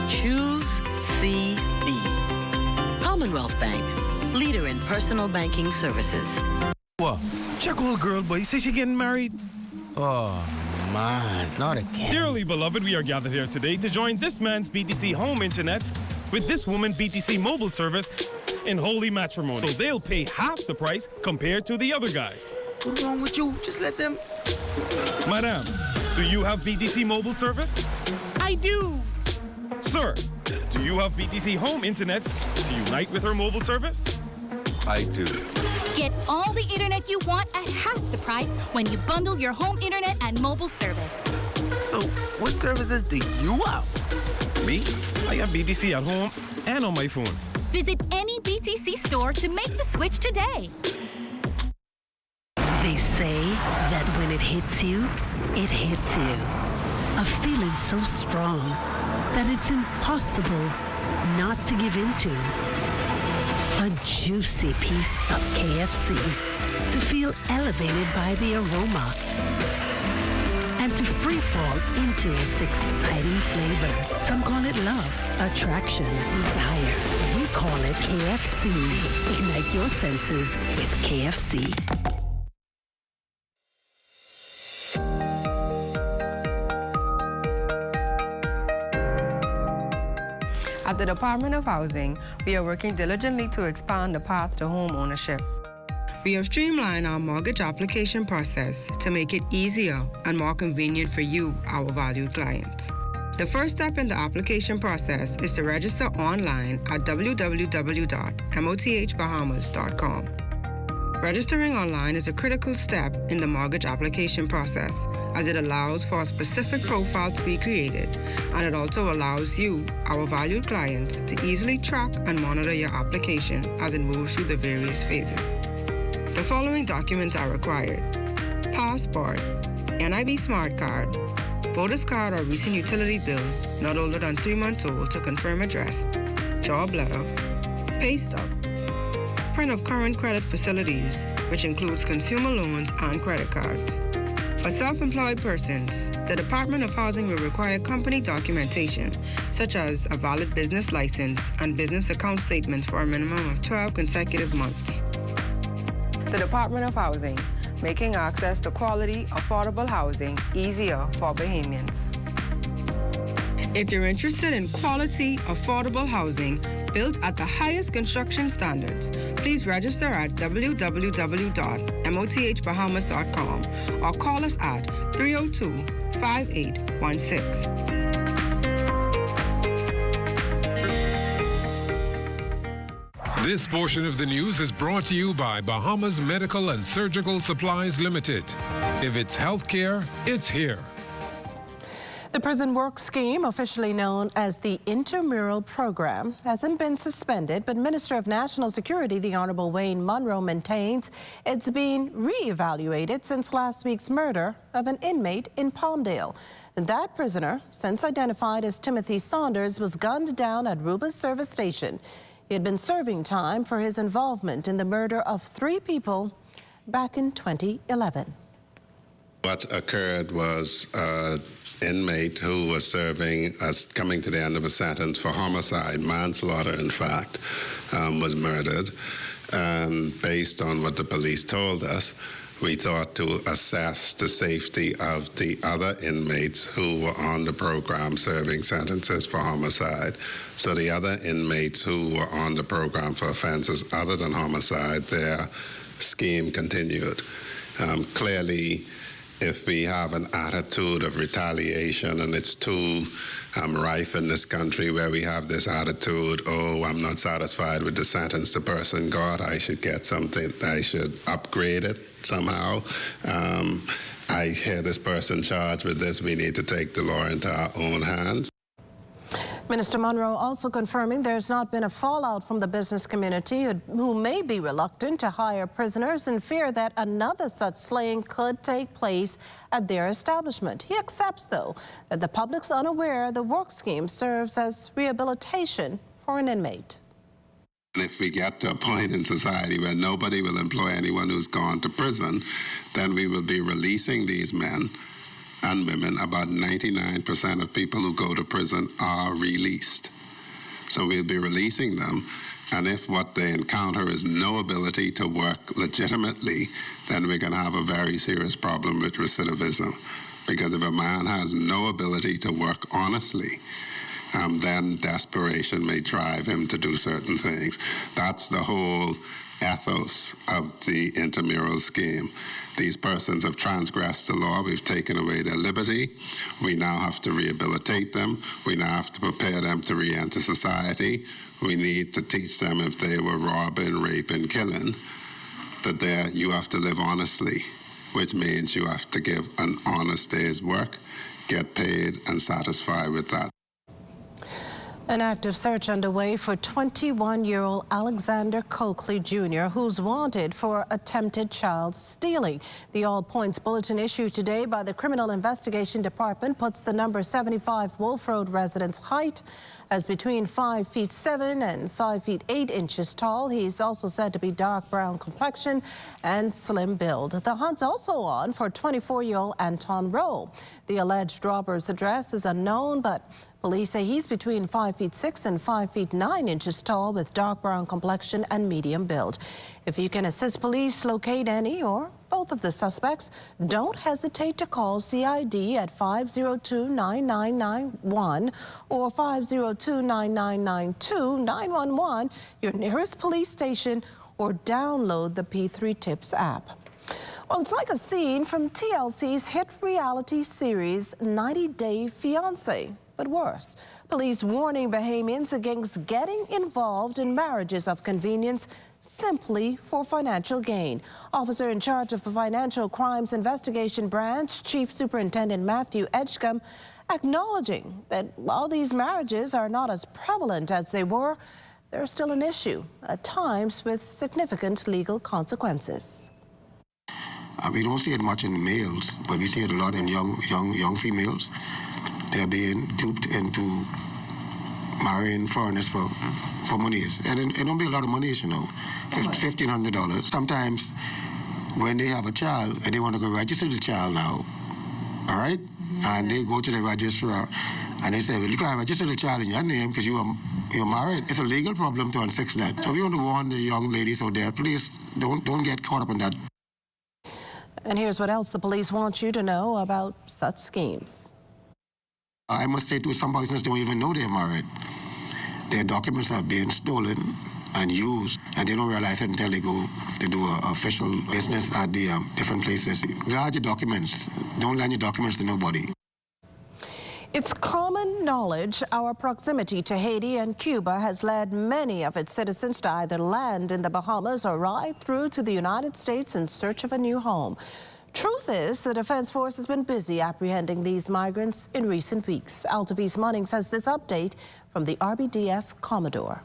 Choose CB. Commonwealth Bank, leader in personal banking services. What? Check old girl, boy. You say she getting married? Oh, man, not again. Dearly beloved, we are gathered here today to join this man's BTC home internet with this woman BTC mobile service in holy matrimony. So they'll pay half the price compared to the other guys. What's wrong with you? Just let them... Madam, do you have BTC mobile service? I do. Sir, do you have BTC home internet to unite with her mobile service? I do. Get all the internet you want at half the price when you bundle your home internet and mobile service. So, what services do you have? Me? I have BTC at home and on my phone. Visit any BTC store to make the switch today. They say that when it hits you, it hits you. A feeling so strong that it's impossible not to give into. A juicy piece of KFC to feel elevated by the aroma and to free fall into its exciting flavor. Some call it love, attraction, desire. We call it KFC. Ignite your senses with KFC. At the Department of Housing, we are working diligently to expand the path to home ownership. We have streamlined our mortgage application process to make it easier and more convenient for you, our valued clients. The first step in the application process is to register online at www.mothbahamas.com. Registering online is a critical step in the mortgage application process, as it allows for a specific profile to be created, and it also allows you, our valued clients, to easily track and monitor your application as it moves through the various phases. The following documents are required: passport, NIB smart card, voter's card or recent utility bill not older than 3 months old to confirm address, job letter, pay stub, print of current credit facilities, which includes consumer loans and credit cards. For self-employed persons, the Department of Housing will require company documentation, such as a valid business license and business account statements for a minimum of 12 consecutive months. The Department of Housing, making access to quality, affordable housing easier for Bahamians. If you're interested in quality, affordable housing built at the highest construction standards, please register at www.mothbahamas.com or call us at 302-5816. This portion of the news is brought to you by Bahamas Medical and Surgical Supplies Limited. If it's healthcare, it's here. The prison work scheme, officially known as the Intramural Program, hasn't been suspended, but Minister of National Security, the Honorable Wayne Munro, maintains it's been re-evaluated since last week's murder of an inmate in Palmdale. That prisoner, since identified as Timothy Saunders, was gunned down at Rubas Service Station. He had been serving time for his involvement in the murder of 3 people back in 2011. What occurred was inmate who was serving, coming to the end of a sentence for homicide, manslaughter in fact, was murdered. And based on what the police told us, we thought to assess the safety of the other inmates who were on the program serving sentences for homicide. So the other inmates who were on the program for offenses other than homicide, their scheme continued. Clearly, if we have an attitude of retaliation, and it's too rife in this country where we have this attitude, oh, I'm not satisfied with the sentence the person got, I should get something, I should upgrade it somehow. I hear this person charged with this, we need to take the law into our own hands. Minister Munro also confirming there's not been a fallout from the business community who may be reluctant to hire prisoners in fear that another such slaying could take place at their establishment. He accepts, though, that the public's unaware the work scheme serves as rehabilitation for an inmate. If we get to a point in society where nobody will employ anyone who's gone to prison, then we will be releasing these men and women. About 99% of people who go to prison are released. So we'll be releasing them, and if what they encounter is no ability to work legitimately, then we're going to have a very serious problem with recidivism. Because if a man has no ability to work honestly, then desperation may drive him to do certain things. That's the whole ethos of the intramural scheme. These persons have transgressed the law. We've taken away their liberty. We now have to rehabilitate them. We now have to prepare them to re-enter society. We need to teach them, if they were robbing, raping, killing, that you have to live honestly, which means you have to give an honest day's work, get paid, and satisfy with that. An active search underway for 21-year-old Alexander Coakley Jr., who's wanted for attempted child stealing. The All Points Bulletin issued today by the Criminal Investigation Department puts the number 75 Wolf Road resident's height as between 5'7" and 5'8" tall. He's also said to be dark brown complexion and slim build. The hunt's also on for 24-year-old Anton Rowe. The alleged robber's address is unknown, but police say he's between 5'6" and 5'9" tall with dark brown complexion and medium build. If you can assist police locate any or both of the suspects, don't hesitate to call CID at 502-9991 or 502-9992-911, your nearest police station, or download the P3 Tips app. Well, it's like a scene from TLC's hit reality series 90 Day Fiancé, but worse. Police warning Bahamians against getting involved in marriages of convenience simply for financial gain. Officer in charge of the Financial Crimes Investigation Branch, Chief Superintendent Matthew Edgecombe, acknowledging that while these marriages are not as prevalent as they were, they're still an issue, at times with significant legal consequences. We don't see it much in males, but we see it a lot in young females. They're being duped into marrying foreigners for monies. And it don't be a lot of money, you know, $1,500. Sometimes when they have a child and they want to go register the child now, all right? And they go to the registrar and they say, well, you can't register the child in your name because you're married. It's a legal problem to unfix that. So we want to warn the young ladies out there, please don't get caught up in that. And here's what else the police want you to know about such schemes. I must say too, some persons don't even know they're married. Their documents are being stolen and used, and they don't realize it until they go to do official business at the different places. Guard your documents. Don't lend your documents to nobody. It's common knowledge our proximity to Haiti and Cuba has led many of its citizens to either land in the Bahamas or ride through to the United States in search of a new home. Truth is, the Defense Force has been busy apprehending these migrants in recent weeks. Altavis Munnings has this update from the RBDF Commodore.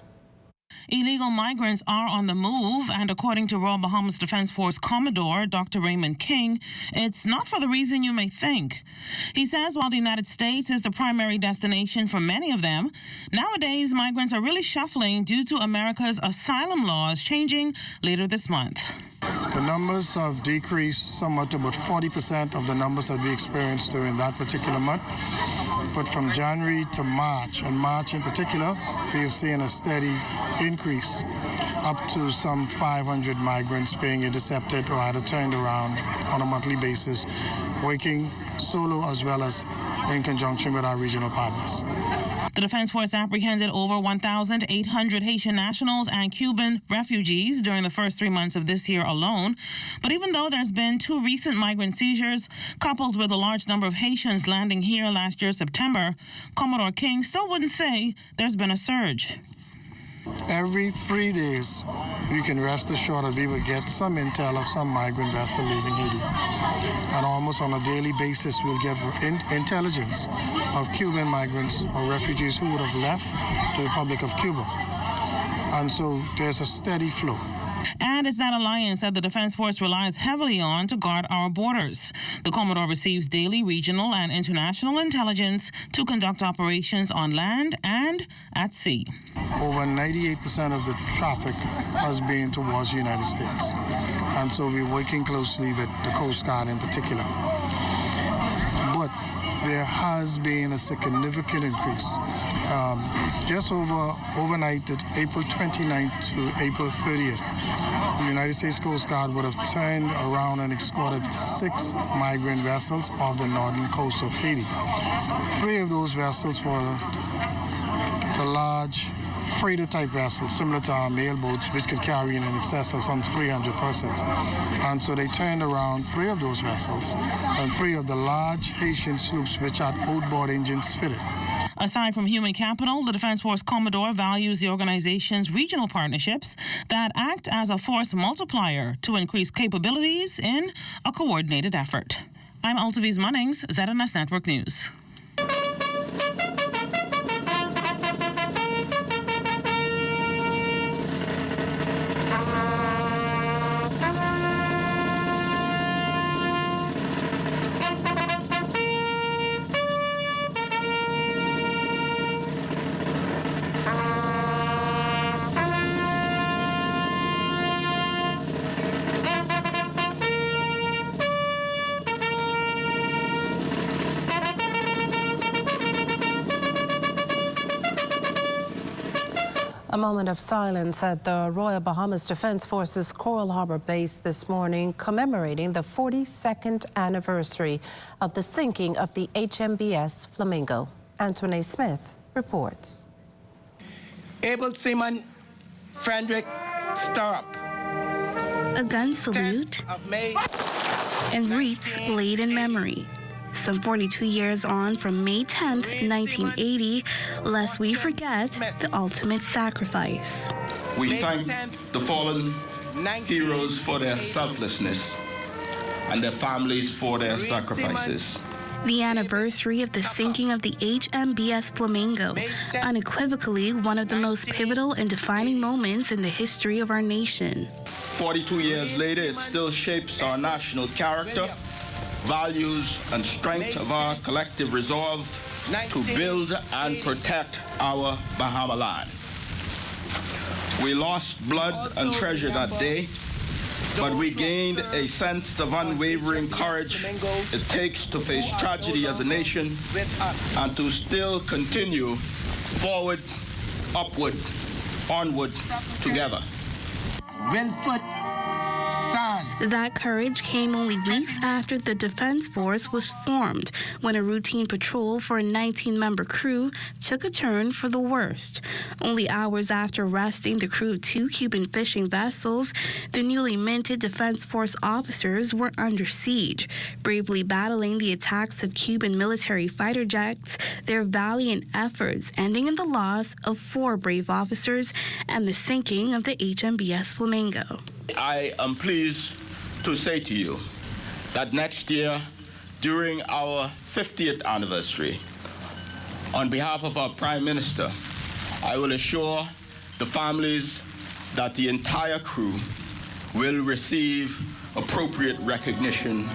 Illegal migrants are on the move, and according to Royal Bahamas Defense Force Commodore Dr. Raymond King, it's not for the reason you may think. He says while the United States is the primary destination for many of them, nowadays migrants are really shuffling due to America's asylum laws changing later this month. The numbers have decreased somewhat to about 40% of the numbers that we experienced during that particular month. But from January to March, and March in particular, we have seen a steady increase up to some 500 migrants being intercepted or either turned around on a monthly basis, working solo as well as in conjunction with our regional partners. The Defense Force apprehended over 1,800 Haitian nationals and Cuban refugees during the first 3 months of this year alone. But even though there's been 2 recent migrant seizures, coupled with a large number of Haitians landing here last year, September, Commodore King still wouldn't say there's been a surge. Every 3 days, you can rest assured that we will get some intel of some migrant vessel leaving Haiti. And almost on a daily basis, we'll get intelligence of Cuban migrants or refugees who would have left the Republic of Cuba. And so there's a steady flow. And it's that alliance that the Defense Force relies heavily on to guard our borders. The Commodore receives daily regional and international intelligence to conduct operations on land and at sea. Over 98% of the traffic has been towards the United States. And so we're working closely with the Coast Guard in particular. But there has been a significant increase. Just overnight, April 29th to April 30th, the United States Coast Guard would have turned around and escorted 6 migrant vessels off the northern coast of Haiti. 3 of those vessels were the large freighter-type vessels, similar to our mail boats, which could carry in excess of some 300 persons. And so they turned around 3 of those vessels and 3 of the large Haitian sloops, which had outboard engines fitted. Aside from human capital, the Defense Force Commodore values the organization's regional partnerships that act as a force multiplier to increase capabilities in a coordinated effort. I'm Altavis Munnings, ZNS Network News. A moment of silence at the Royal Bahamas Defense Force's Coral Harbor base this morning, commemorating the 42nd anniversary of the sinking of the HMBS Flamingo. Anthony Smith reports. Able Seaman Frederick Starrup. A gun salute and wreaths laid in memory. Some 42 years on from May 10th, 1980, lest we forget the ultimate sacrifice. We thank the fallen heroes for their selflessness and their families for their sacrifices. The anniversary of the sinking of the HMBS Flamingo, unequivocally one of the most pivotal and defining moments in the history of our nation. 42 years later, it still shapes our national character, values, and strength of our collective resolve to build and protect our Bahama land. We lost blood and treasure that day, but we gained a sense of unwavering courage it takes to face tragedy as a nation and to still continue forward, upward, onward, together. Wilford That courage came only weeks after the Defense Force was formed, when a routine patrol for a 19-member crew took a turn for the worst. Only hours after arresting the crew of 2 Cuban fishing vessels, the newly minted Defense Force officers were under siege, bravely battling the attacks of Cuban military fighter jets, their valiant efforts ending in the loss of 4 brave officers and the sinking of the HMBS Flamingo. I am pleased to say to you that next year, during our 50th anniversary, on behalf of our Prime Minister, I will assure the families that the entire crew will receive appropriate recognition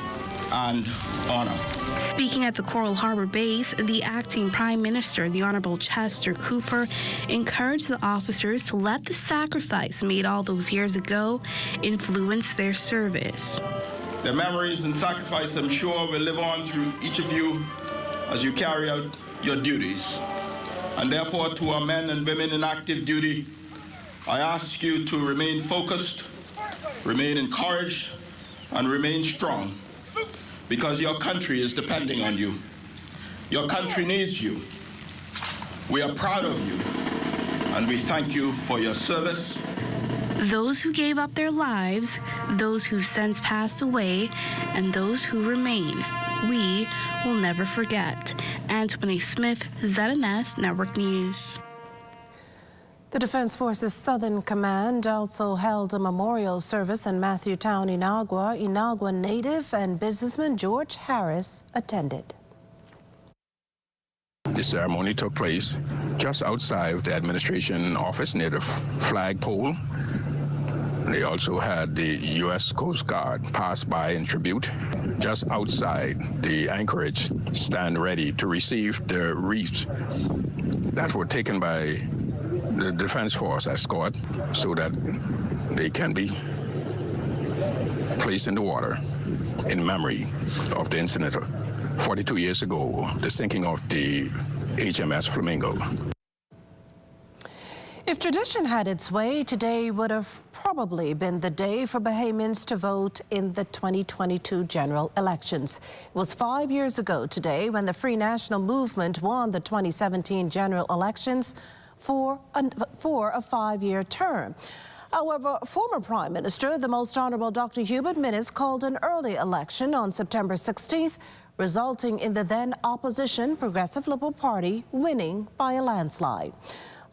and honor. Speaking at the Coral Harbor base, the acting Prime Minister, the Honorable Chester Cooper, encouraged the officers to let the sacrifice made all those years ago influence their service. The memories and sacrifice, I'm sure, will live on through each of you as you carry out your duties. And therefore, to our men and women in active duty, I ask you to remain focused, remain encouraged, and remain strong, because your country is depending on you. Your country needs you. We are proud of you, and we thank you for your service. Those who gave up their lives, those who've since passed away, and those who remain, we will never forget. Anthony Smith, ZNS Network News. The Defense Forces Southern Command also held a memorial service in Matthewtown, Inagua. Inagua native and businessman George Harris attended. The ceremony took place just outside the administration office near the flagpole. They also had the U.S. Coast Guard pass by in tribute. Just outside the anchorage, stand ready to receive the wreaths that were taken by the Defense Force escort so that they can be placed in the water in memory of the incident 42 years ago, the sinking of the HMS Flamingo. If tradition had its way, today would have probably been the day for Bahamians to vote in the 2022 general elections. It was 5 years ago today when the Free National Movement won the 2017 general elections for a 5-year term. However, former Prime Minister, the Most Honorable Dr. Hubert Minnis, called an early election on September 16th, resulting in the then opposition Progressive Liberal Party winning by a landslide.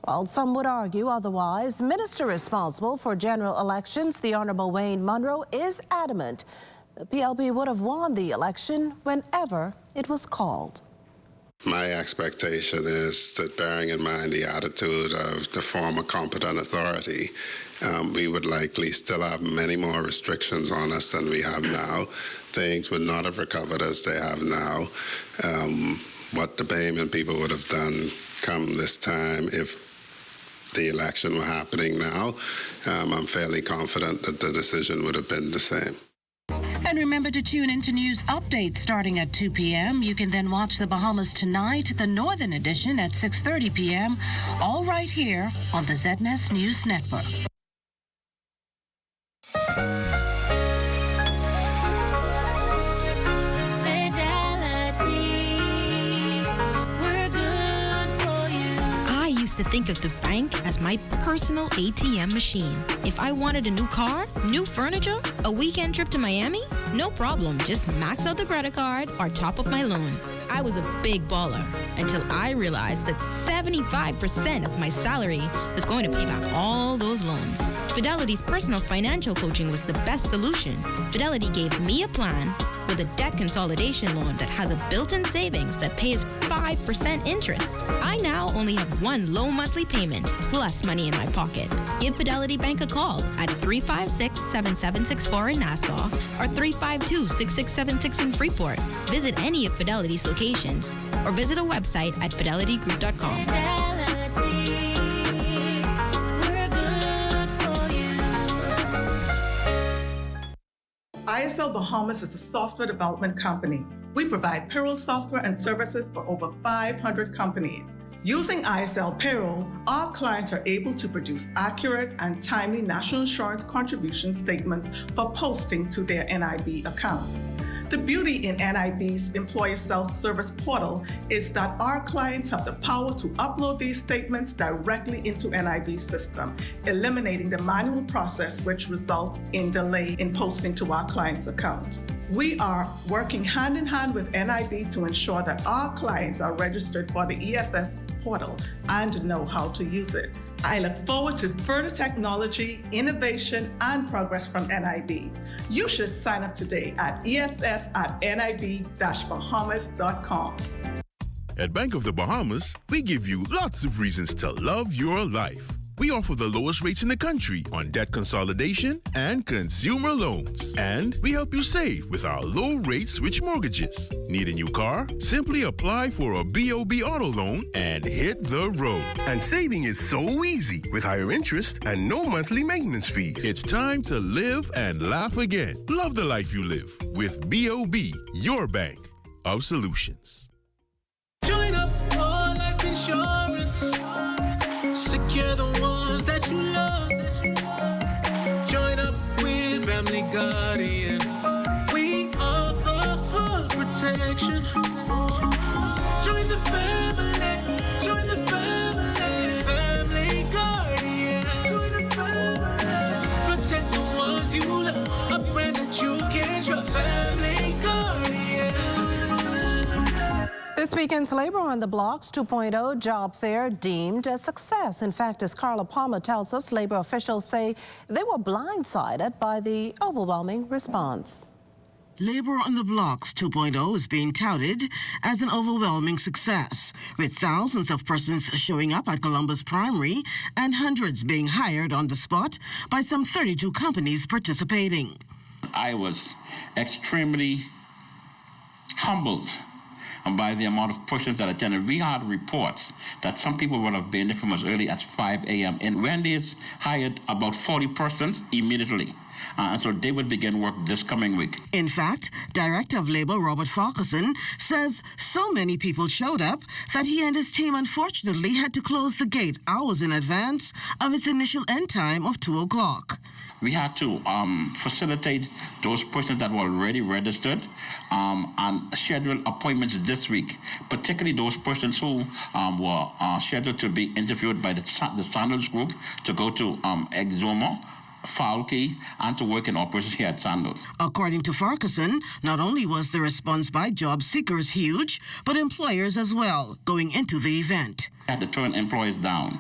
While some would argue otherwise, Minister responsible for general elections, the Honorable Wayne Munro, is adamant the PLP would have won the election whenever it was called. My expectation is that, bearing in mind the attitude of the former competent authority, we would likely still have many more restrictions on us than we have now. Things would not have recovered as they have now. What the Bahamian people would have done come this time if the election were happening now, I'm fairly confident that the decision would have been the same. And remember to tune into news updates starting at 2 p.m. You can then watch the Bahamas Tonight, the Northern Edition at 6:30 p.m., all right here on the ZNS News Network. To think of the bank as my personal ATM machine. If I wanted a new car, new furniture, a weekend trip to Miami, no problem. Just max out the credit card or top up my loan. I was a big baller until I realized that 75% of my salary was going to pay back all those loans. Fidelity's personal financial coaching was the best solution. Fidelity gave me a plan with a debt consolidation loan that has a built-in savings that pays 5% interest. I now only have one low monthly payment plus money in my pocket. Give Fidelity Bank a call at 356-7764 in Nassau or 352-6676 in Freeport. Visit any of Fidelity's locations or visit a website at fidelitygroup.com. ISL Bahamas is a software development company. We provide payroll software and services for over 500 companies. Using ISL payroll, our clients are able to produce accurate and timely national insurance contribution statements for posting to their NIB accounts. The beauty in NIB's employer self-service portal is that our clients have the power to upload these statements directly into NIB's system, eliminating the manual process which results in delay in posting to our client's account. We are working hand in hand with NIB to ensure that our clients are registered for the ESS portal and know how to use it. I look forward to further technology, innovation, and progress from NIB. You should sign up today at ess@nib-bahamas.com. At Bank of the Bahamas, we give you lots of reasons to love your life. We offer the lowest rates in the country on debt consolidation and consumer loans. And we help you save with our low-rate switch mortgages. Need a new car? Simply apply for a BOB auto loan and hit the road. And saving is so easy with higher interest and no monthly maintenance fees. It's time to live and laugh again. Love the life you live with BOB, your bank of solutions. Join up for life insurance. Secure the ones that you love. Join up with Family Guardian. We offer full protection. Join the family. Join the family. Family Guardian. Protect the ones you love. A friend that you can trust. Family Guardian. This weekend's Labor on the Blocks 2.0 job fair deemed a success. In fact, as Carla Palmer tells us, labor officials say they were blindsided by the overwhelming response. Labor on the Blocks 2.0 is being touted as an overwhelming success, with thousands of persons showing up at Columbus Primary and hundreds being hired on the spot by some 32 companies participating. I was extremely humbled by the amount of persons that attended. We had reports that some people would have been there from as early as 5 a.m. And Wendy's hired about 40 persons immediately. And so they would begin work this coming week. In fact, Director of Labor Robert Farquharson says so many people showed up that he and his team unfortunately had to close the gate hours in advance of its initial end time of 2 o'clock. We had to facilitate those persons that were already registered and schedule appointments this week, particularly those persons who were scheduled to be interviewed by the Sandals Group to go to Exuma, Falke, and to work in operations here at Sandals. According to Farquharson, not only was the response by job seekers huge, but employers as well going into the event. We had to turn employers down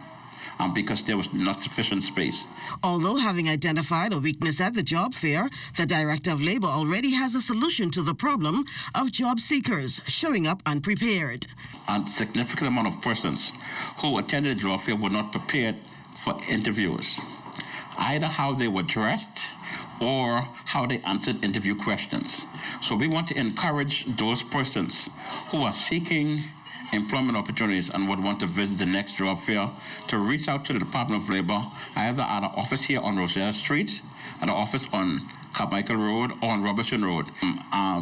because there was not sufficient space. Although having identified a weakness at the job fair, the Director of Labor already has a solution to the problem of job seekers showing up unprepared. A significant amount of persons who attended the job fair were not prepared for interviews, either how they were dressed or how they answered interview questions. So we want to encourage those persons who are seeking employment opportunities and would want to visit the next job fair to reach out to the Department of Labor, either at our office here on Roselle Street, at our office on Carmichael Road, or on Robertson Road.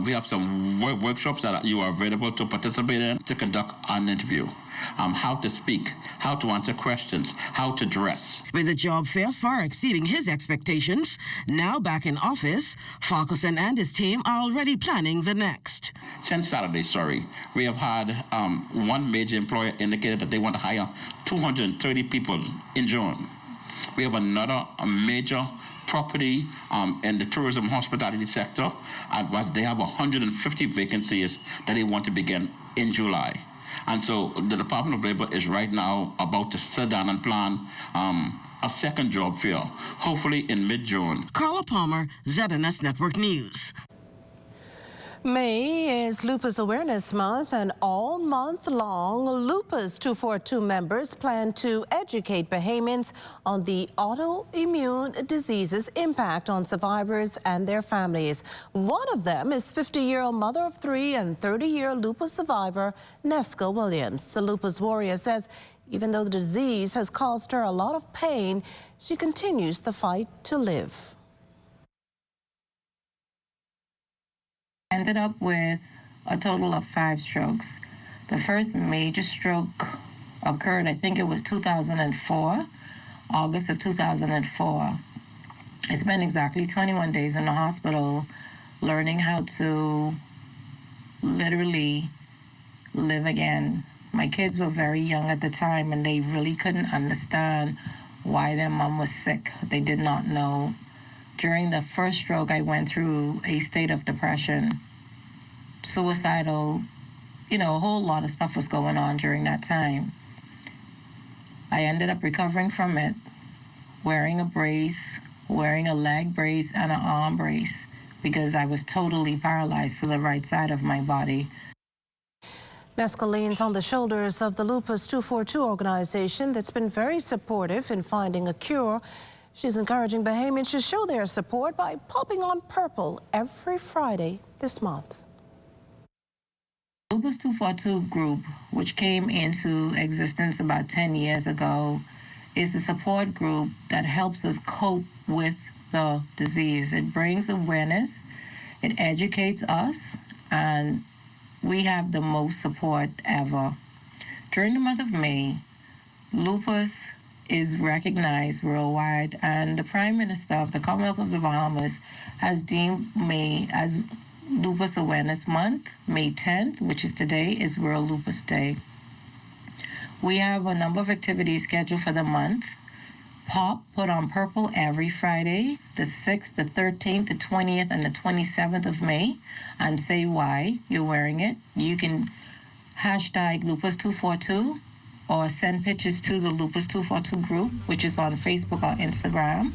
We have some workshops that you are available to participate in to conduct an interview. How to speak, how to answer questions, how to dress. With the job fair far exceeding his expectations, now back in office, Farquharson and his team are already planning the next. Since Saturday, we have had one major employer indicated that they want to hire 230 people in June. We have another major property in the tourism hospitality sector. They have 150 vacancies that they want to begin in July. And so the Department of Labor is right now about to sit down and plan a second job fair, hopefully in mid-June. Carla Palmer, ZNS Network News. May is Lupus Awareness Month, and all month long, Lupus 242 members plan to educate Bahamians on the autoimmune disease's impact on survivors and their families. One of them is 50-year-old mother of 3 and 30-year lupus survivor, Nesca Williams. The lupus warrior says even though the disease has caused her a lot of pain, she continues the fight to live. Ended up with a total of 5 strokes. The first major stroke occurred, I think it was 2004, August of 2004. I spent exactly 21 days in the hospital learning how to literally live again. My kids were very young at the time, and they really couldn't understand why their mom was sick. They did not know. During the first stroke, I went through a state of depression, suicidal, a whole lot of stuff was going on during that time. I ended up recovering from it, wearing a brace, wearing a leg brace and an arm brace, because I was totally paralyzed to the right side of my body. Nesca leans on the shoulders of the Lupus 242 organization that's been very supportive in finding a cure. She's encouraging Bahamians to show their support by popping on purple every Friday this month. Lupus 242 group, which came into existence about 10 years ago, is a support group that helps us cope with the disease. It brings awareness, it educates us, and we have the most support ever. During the month of May, lupus is recognized worldwide, and the Prime Minister of the Commonwealth of the Bahamas has deemed May as Lupus Awareness Month. May 10th, which is today, is World Lupus Day. We have a number of activities scheduled for the month. Put on purple every Friday, the 6th, the 13th, the 20th, and the 27th of May, and say why you're wearing it. You can hashtag Lupus242 or send pictures to the Lupus 242 group, which is on Facebook or Instagram.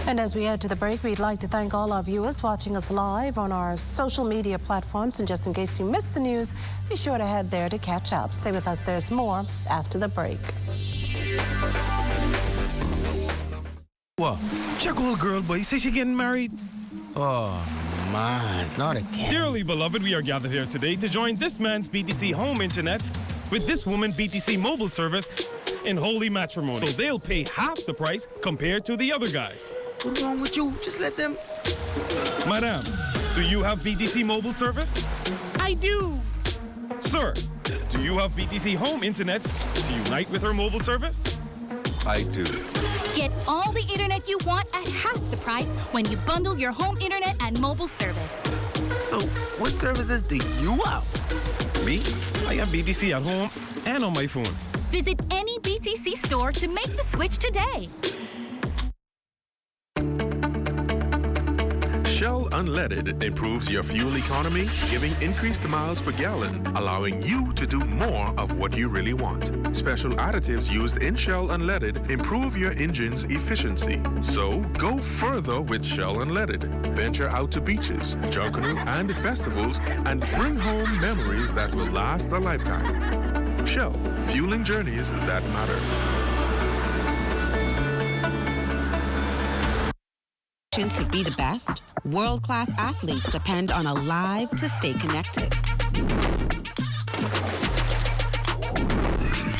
And as we head to the break, we'd like to thank all our viewers watching us live on our social media platforms. And just in case you missed the news, be sure to head there to catch up. Stay with us. There's more after the break. What? Check old girl, boy. You say she getting married? Oh, man, not again. Dearly beloved, we are gathered here today to join this man's BTC home internet with this woman BTC mobile service in holy matrimony. So they'll pay half the price compared to the other guys. What's wrong with you? Just let them... Madam, do you have BTC mobile service? I do. Sir, do you have BTC home internet to unite with her mobile service? I do. Get all the internet you want at half the price when you bundle your home internet and mobile service. So, what services do you have? Me? I have BTC at home and on my phone. Visit any BTC store to make the switch today. Shell Unleaded improves your fuel economy, giving increased miles per gallon, allowing you to do more of what you really want. Special additives used in Shell Unleaded improve your engine's efficiency. So go further with Shell Unleaded. Venture out to beaches, Junkanoo, and festivals and bring home memories that will last a lifetime. Shell, fueling journeys that matter. To be the best, world-class athletes depend on a live to stay connected.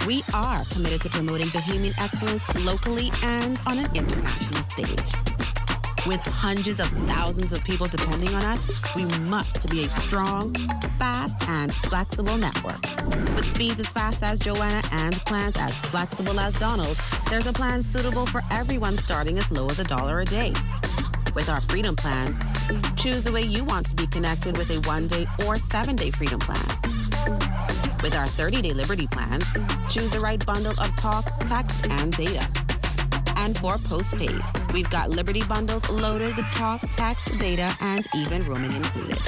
We are committed to promoting Bahamian excellence locally and on an international stage. With hundreds of thousands of people depending on us, we must be a strong, fast, and flexible network. With speeds as fast as Joanna and plans as flexible as Donald, there's a plan suitable for everyone starting as low as $1 a day. With our Freedom Plan, choose the way you want to be connected with a 1-day or 7-day Freedom Plan. With our 30-day Liberty Plan, choose the right bundle of talk, text, and data. And for postpaid, we've got Liberty bundles loaded with talk, text, data, and even roaming included.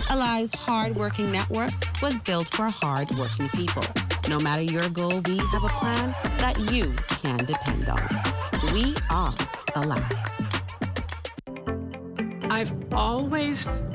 Alive's hard-working network was built for hard-working people. No matter your goal, we have a plan that you can depend on. We are Alive. I've always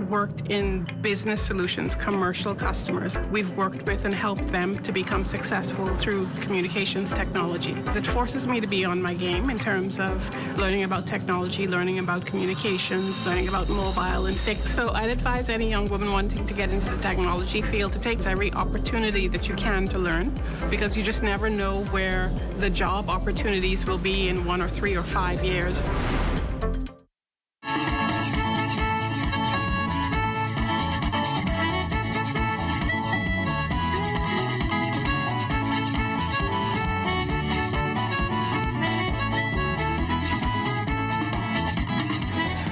worked in business solutions, commercial customers. We've worked with and helped them to become successful through communications technology. It forces me to be on my game in terms of learning about technology, learning about communications, learning about mobile and fixed. So I'd advise any young woman wanting to get into the technology field to take every opportunity that you can to learn, because you just never know where the job opportunities will be in 1 or 3 or 5 years.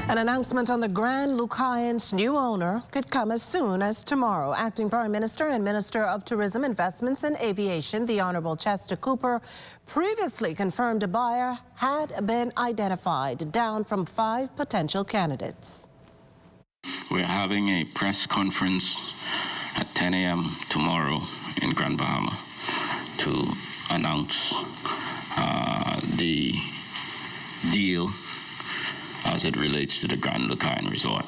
An announcement on the Grand Lucayan's new owner could come as soon as tomorrow. Acting Prime Minister and Minister of Tourism, Investments and Aviation, the Honorable Chester Cooper, previously confirmed a buyer had been identified, down from 5 potential candidates. We're having a press conference at 10 a.m. tomorrow in Grand Bahama to announce the deal as it relates to the Grand Lucayan Resort.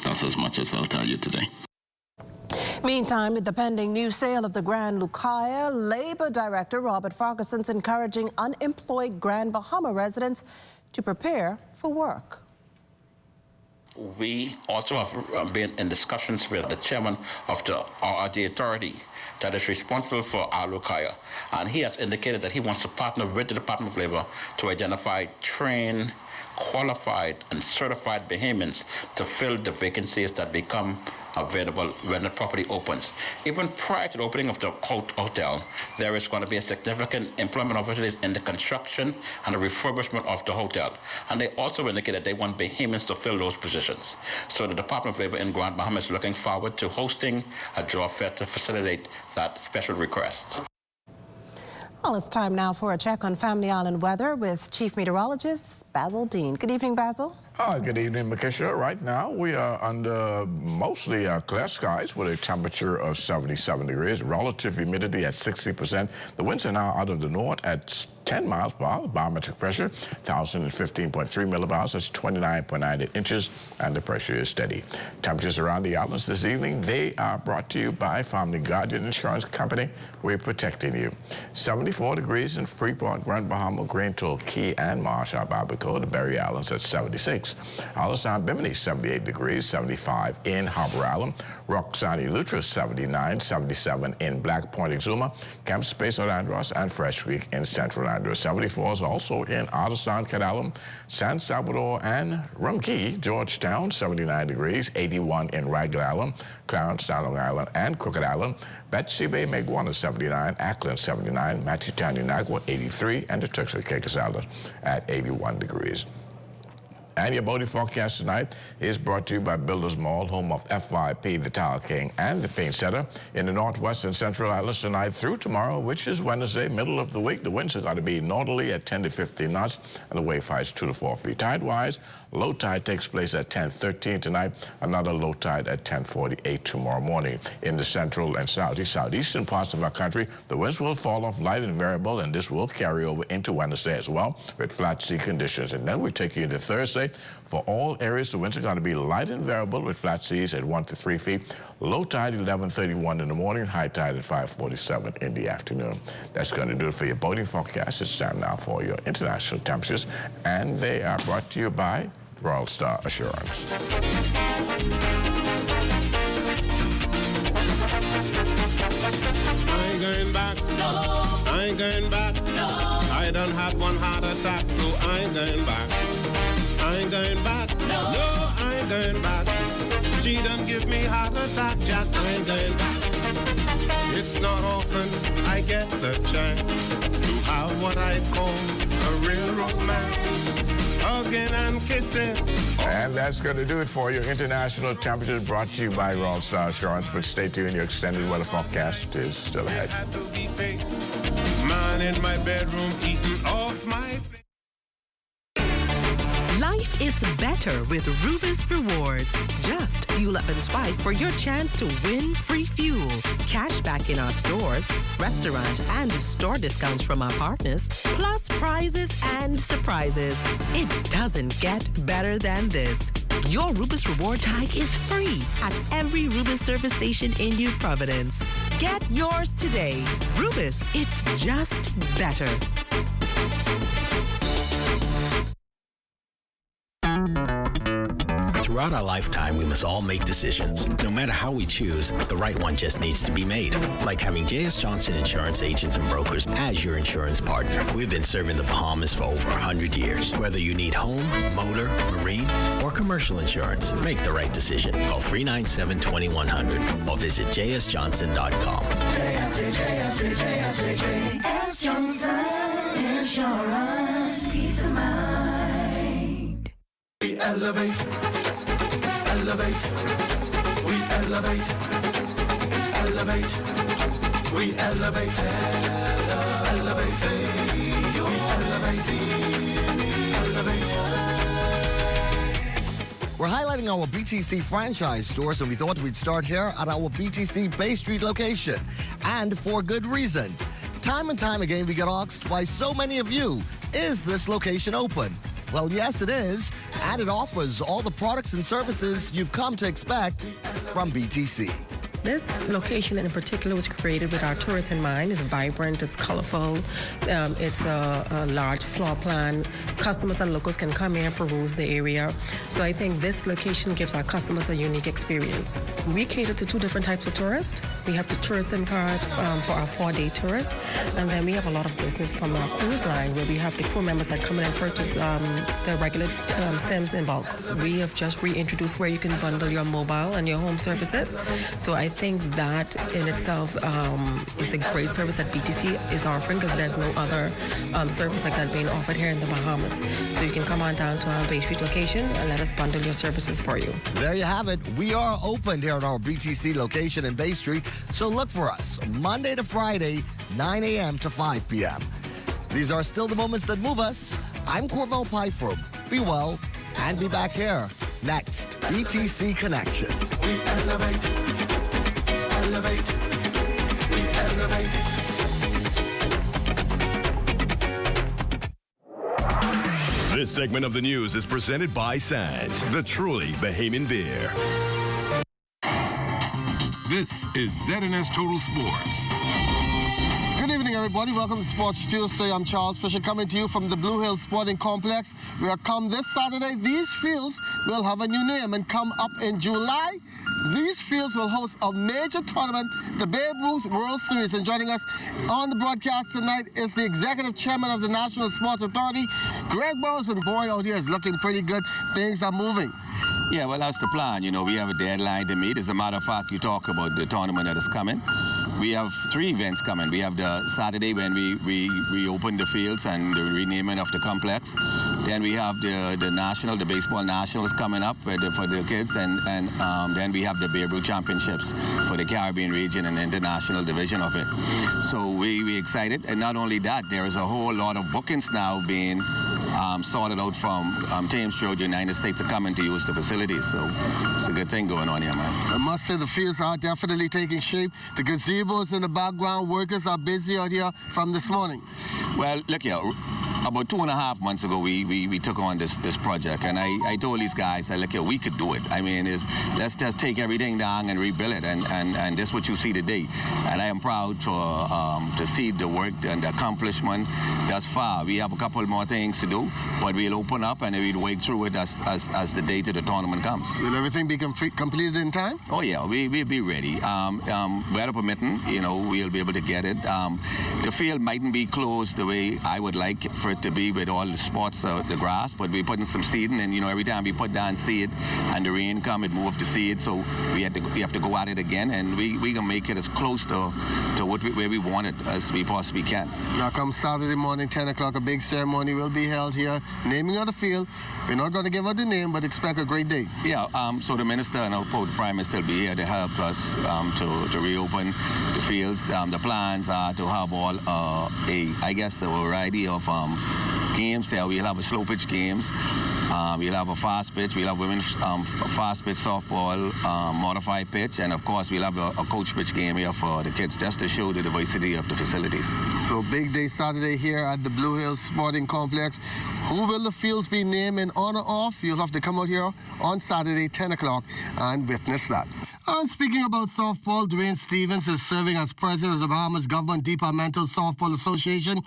That's as much as I'll tell you today. Meantime, with the pending new sale of the Grand Lucaya, Labor Director Robert Farquharson's encouraging unemployed Grand Bahama residents to prepare for work. We also have been in discussions with the chairman of the authority that is responsible for our Lucaya, and he has indicated that he wants to partner with the Department of Labor to identify trained, qualified, and certified Bahamians to fill the vacancies that become available when the property opens. Even prior to the opening of the hotel, there is going to be a significant employment opportunities in the construction and the refurbishment of the hotel. And they also indicated they want Bahamians to fill those positions. So the Department of Labor in Grand Bahama is looking forward to hosting a job fair to facilitate that special request. Well, it's time now for a check on Family Island weather with Chief Meteorologist Basil Dean. Good evening, Basil. Good evening, Makisha. Right now, we are under mostly clear skies with a temperature of 77 degrees, relative humidity at 60%. The winds are now out of the north at 10 miles per hour. Barometric pressure, 1,015.3 millibars. That's 29.98 inches, and the pressure is steady. Temperatures around the islands this evening, they are brought to you by Family Guardian Insurance Company. We're protecting you. 74 degrees in Freeport, Grand Bahama, Green Tool, Key, and Marshall, Barbacoa. The Berry Islands at 76. Alistown, Bimini, 78 degrees, 75 in Harbor Island. Roxani, Luttrell, 79, 77 in Black Point, Exuma. Camp Space at Andros and Fresh Creek in Central Andros. 74 is also in Alistown, Cadalum, San Salvador, and Rumkey, Georgetown, 79 degrees, 81 in Ragged Island, Clarence, Long Island, and Crooked Island. Betsy Bay, Maguana, 79, Ackland, 79, Matsutan, Unagua, 83, and the Turks and Caicos Islands at 81 degrees. And your boating forecast tonight is brought to you by Builders Mall, home of FYP, the Tile King, and the Paint Center. In the Northwest and Central Islands tonight through tomorrow, which is Wednesday, middle of the week, the winds are going to be northerly at 10 to 15 knots, and the wave height is 2 to 4 feet. Tide-wise, low tide takes place at 10:13 tonight, another low tide at 10:48 tomorrow morning. In the central and southeastern parts of our country, the winds will fall off light and variable, and this will carry over into Wednesday as well with flat sea conditions. And then we take you into Thursday. For all areas, the winds are going to be light and variable with flat seas at 1 to 3 feet. Low tide 11:31 in the morning, high tide at 5:47 in the afternoon. That's going to do it for your boating forecast. It's time now for your international temperatures, and they are brought to you by Royal Star Assurance. I ain't going back. No. I ain't going back. No. I done had one heart attack, so I ain't going back. I ain't going back. No, I ain't going back. She done give me heart attack, Jack. I ain't going back. It's not often I get the chance to have what I call a real romance. Hugging and kissing. And that's going to do it for your international temperatures brought to you by Royal Star Assurance. But stay tuned, your extended weather forecast is still ahead. Man in my bedroom eating off my... Life is better with Rubis Rewards. Just fuel up and swipe for your chance to win free fuel, cash back in our stores, restaurant and store discounts from our partners, plus prizes and surprises. It doesn't get better than this. Your Rubis Reward tag is free at every Rubis service station in New Providence. Get yours today. Rubis, it's just better. Throughout our lifetime, we must all make decisions. No matter how we choose, the right one just needs to be made. Like having J.S. Johnson Insurance Agents and Brokers as your insurance partner. We've been serving the Bahamas for over 100 years. Whether you need home, motor, marine, or commercial insurance, make the right decision. Call 397-2100 or visit jsjohnson.com. JS Johnson Insurance. Peace of mind. elevate, elevate, we elevate, elevate, we elevate, elevate, we elevate, elevate. We're highlighting our BTC franchise stores, and we thought we'd start here at our BTC Bay Street location. And for good reason. Time and time again, we get asked why so many of you, is this location open? Well, yes, it is, and it offers all the products and services you've come to expect from BTC. This location in particular was created with our tourists in mind. It's vibrant, it's colorful, it's a large floor plan. Customers and locals can come here and peruse the area. So I think this location gives our customers a unique experience. We cater to two different types of tourists. We have the tourism part for our 4-day tourists, and then we have a lot of business from our cruise line where we have the crew members that come in and purchase the regular SIMs in bulk. We have just reintroduced where you can bundle your mobile and your home services. So I think that in itself is a great service that BTC is offering because there's no other service like that being offered here in the Bahamas. So you can come on down to our Bay Street location and let us bundle your services for you. There you have it. We are open here at our BTC location in Bay Street. So look for us Monday to Friday, 9 a.m. to 5 p.m. These are still the moments that move us. I'm Corvell Pyfrom. Be well and be back here next. BTC Connection. We elevate. Elevate, we elevate. This segment of the news is presented by Sands, the truly Bahamian beer. This is ZNS Total Sports. Good evening, everybody. Welcome to Sports Tuesday. I'm Charles Fisher coming to you from the Blue Hills Sporting Complex. We are come this Saturday. These fields will have a new name, and come up in July, these fields will host a major tournament, the Babe Ruth World Series. And joining us on the broadcast tonight is the Executive Chairman of the National Sports Authority, Greg Burrows. And boy, out here is looking pretty good. Things are moving. Yeah, well, that's the plan. You know, we have a deadline to meet. As a matter of fact, you talk about the tournament that is coming. We have 3 events coming. We have the Saturday when we open the fields and the renaming of the complex. Then we have the baseball nationals coming up for the kids, and then we have the Babe Ruth Championships for the Caribbean region and the international division of it. So we excited, and not only that, there is a whole lot of bookings now being sorted out from teams throughout the United States are coming to use the facilities. So it's a good thing going on here, man. I must say the fields are definitely taking shape. The gazebos in the background, workers are busy out here from this morning. Well, look here. About 2.5 months ago, we took on this project, and I told these guys that, look here, we could do it. I mean, let's just take everything down and rebuild it, and this is what you see today. And I am proud to see the work and the accomplishment thus far. We have a couple more things to do, but we'll open up and we'll work through it as the date of the tournament comes. Will everything be completed in time? Oh yeah, we'll be ready. Weather permitting, you know, we'll be able to get it. The field mightn't be closed the way I would like it for it to be with all the spots, the grass, but we're putting some seeding, and you know, every time we put down seed and the rain come, it moves the seed, so we have to go at it again, and we can make it as close to where we want it as we possibly can. Now come Saturday morning, 10 o'clock, a big ceremony will be held here, naming of the field. We're not going to give out the name, but expect a great day. Yeah, so the minister and the prime minister will be here to help us to reopen the fields. The plans are to have all a variety of games there. We'll have a slow pitch games. We'll have a fast pitch. We'll have women's fast pitch softball, modified pitch, and of course we'll have a coach pitch game here for the kids, just to show the diversity of the facilities. So big day Saturday here at the Blue Hills Sporting Complex. Who will the fields be named in honor of? You'll have to come out here on Saturday, 10 o'clock, and witness that. And speaking about softball, Dwayne Stevens is serving as president of the Bahamas Government Departmental Softball Association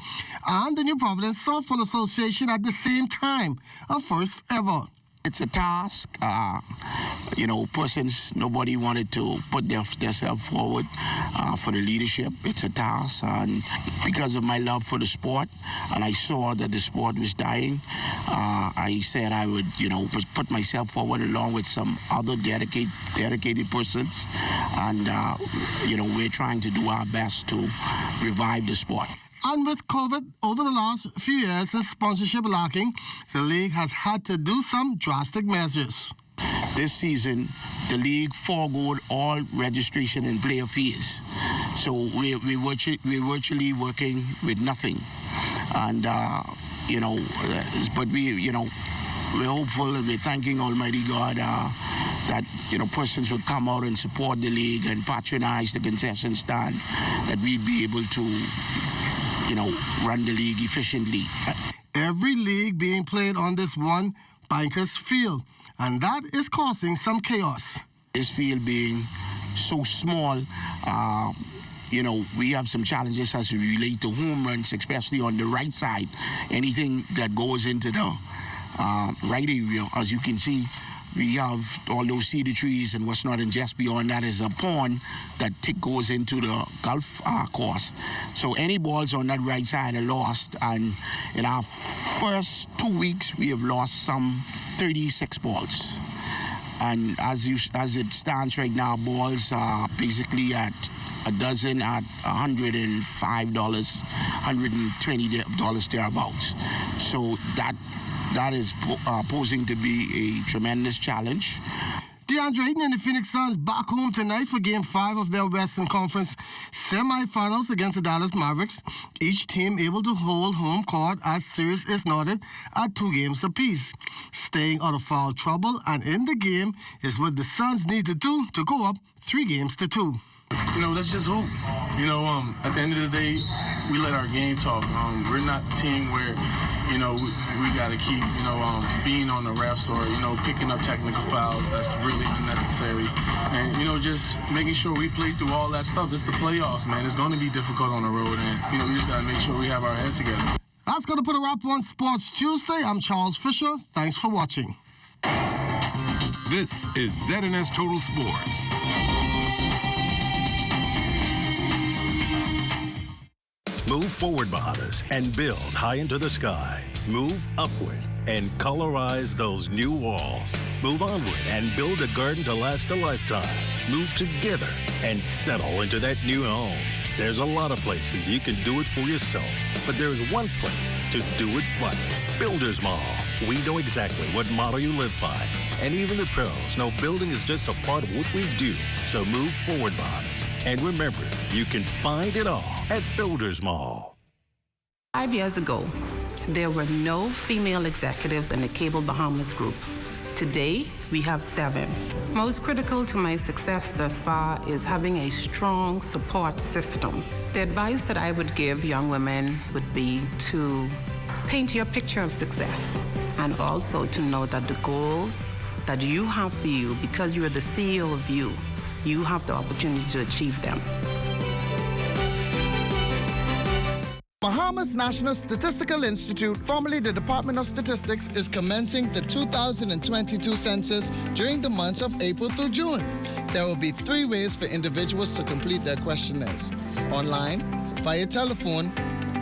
and the New Providence Softball Association at the same time, a first ever. It's a task. Persons, nobody wanted to put themselves forward for the leadership. It's a task. And because of my love for the sport, and I saw that the sport was dying, I said I would, put myself forward along with some other dedicated persons. And, we're trying to do our best to revive the sport. And with COVID over the last few years, the sponsorship lacking, the league has had to do some drastic measures. This season, the league forward all registration and player fees. So we're virtually working with nothing. And, but we're hopeful and we're thanking Almighty God that, persons would come out and support the league and patronize the concession stand, that we'd be able to, run the league efficiently. Every league being played on this one bankers field, and that is causing some chaos. This field being so small, we have some challenges as we relate to home runs, especially on the right side. Anything that goes into the right area, as you can see, we have all those cedar trees and what's not, and just beyond that is a pond that goes into the golf course. So any balls on that right side are lost, and in our first 2 weeks, we have lost some 36 balls. And as it stands right now, balls are basically at a dozen at $105, $120 thereabouts. So that is posing to be a tremendous challenge. DeAndre Ayton and the Phoenix Suns back home tonight for Game 5 of their Western Conference semifinals against the Dallas Mavericks. Each team able to hold home court as series is knotted at 2 games apiece. Staying out of foul trouble and in the game is what the Suns need to do to go up 3-2. Let's just hope. At the end of the day, we let our game talk. We're not the team where, we got to keep, being on the refs or, picking up technical fouls. That's really unnecessary. And, just making sure we play through all that stuff. This is the playoffs, man. It's going to be difficult on the road. And, we just got to make sure we have our heads together. That's going to put a wrap on Sports Tuesday. I'm Charles Fisher. Thanks for watching. This is ZNS Total Sports. Move forward, Bahamas, and build high into the sky. Move upward and colorize those new walls. Move onward and build a garden to last a lifetime. Move together and settle into that new home. There's a lot of places you can do it for yourself, but there's one place to do it right. Builders Mall. We know exactly what motto you live by, and even the pros know building is just a part of what we do. So move forward, Bahamas. And remember, you can find it all at Builders Mall. 5 years ago, there were no female executives in the Cable Bahamas Group. Today, we have 7. Most critical to my success thus far is having a strong support system. The advice that I would give young women would be to paint your picture of success, and also to know that the goals that you have for you, because you are the CEO of you have the opportunity to achieve them. Bahamas National Statistical Institute, formerly the Department of Statistics, is commencing the 2022 census during the months of April through June. There will be 3 ways for individuals to complete their questionnaires: online, via telephone,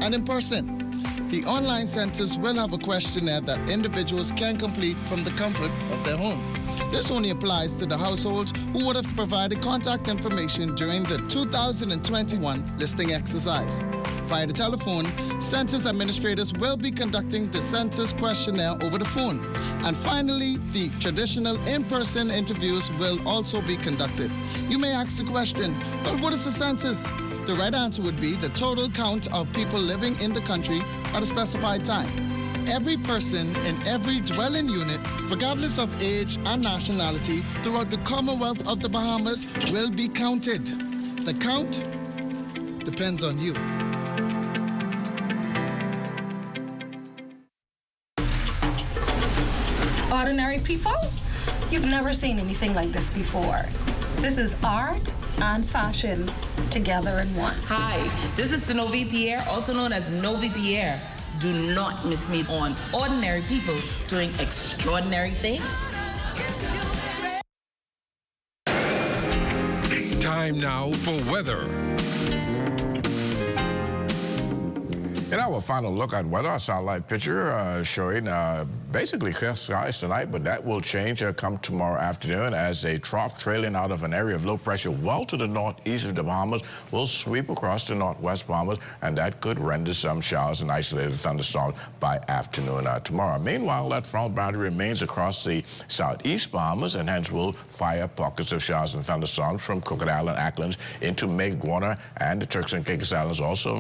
and in person. The online census will have a questionnaire that individuals can complete from the comfort of their home. This only applies to the households who would have provided contact information during the 2021 listing exercise. Via the telephone, census administrators will be conducting the census questionnaire over the phone. And finally, the traditional in-person interviews will also be conducted. You may ask the question, well, what is the census? The right answer would be the total count of people living in the country at a specified time. Every person in every dwelling unit, regardless of age and nationality, throughout the Commonwealth of the Bahamas will be counted. The count depends on you. Ordinary people? You've never seen anything like this before. This is art and fashion together in one. Hi, this is Novi Pierre, also known as Novi Pierre. Do not miss me on Ordinary People Doing Extraordinary Things. Time now for weather. In our final look at weather, our satellite picture showing basically clear skies tonight, but that will change come tomorrow afternoon as a trough trailing out of an area of low pressure well to the northeast of the Bahamas will sweep across the northwest Bahamas, and that could render some showers and isolated thunderstorms by afternoon tomorrow. Meanwhile, that front boundary remains across the southeast Bahamas and hence will fire pockets of showers and thunderstorms from Crooked Island, Acklands into Mid-Guana and the Turks and Caicos Islands, also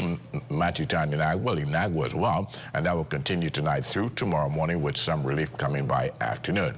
Matutani, Inagua as well, and that will continue tonight through tomorrow morning with some relief coming by afternoon.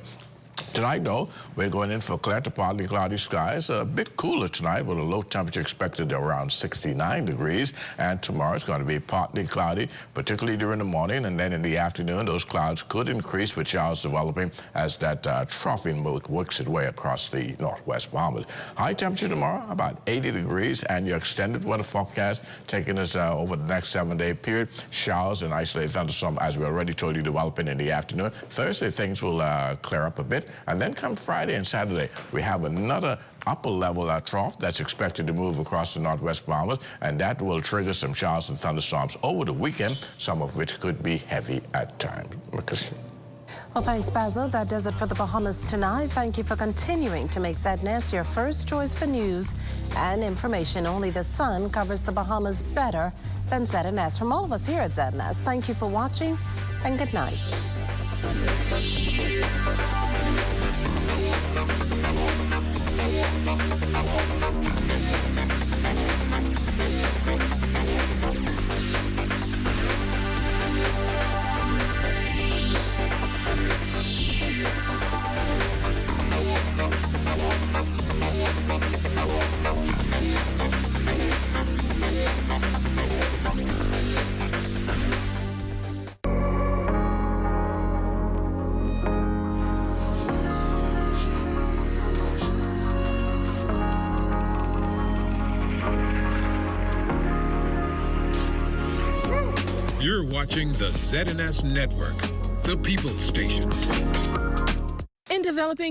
Tonight, though, we're going in for clear to partly cloudy skies. A bit cooler tonight with a low temperature expected around 69 degrees. And tomorrow it's going to be partly cloudy, particularly during the morning. And then in the afternoon, those clouds could increase with showers developing as that troughing works its way across the northwest Bahamas. High temperature tomorrow, about 80 degrees. And your extended weather forecast taking us over the next 7-day period. Showers and isolated thunderstorms, as we already told you, developing in the afternoon. Thursday, things will clear up a bit. And then come Friday and Saturday, we have another upper level trough that's expected to move across the northwest Bahamas, and that will trigger some showers and thunderstorms over the weekend, some of which could be heavy at times. Well, thanks, Basil. That does it for the Bahamas tonight. Thank you for continuing to make ZNS your first choice for news and information. Only the sun covers the Bahamas better than ZNS. From all of us here at ZNS, thank you for watching and good night. You're watching the ZNS Network, the People's Station. In developing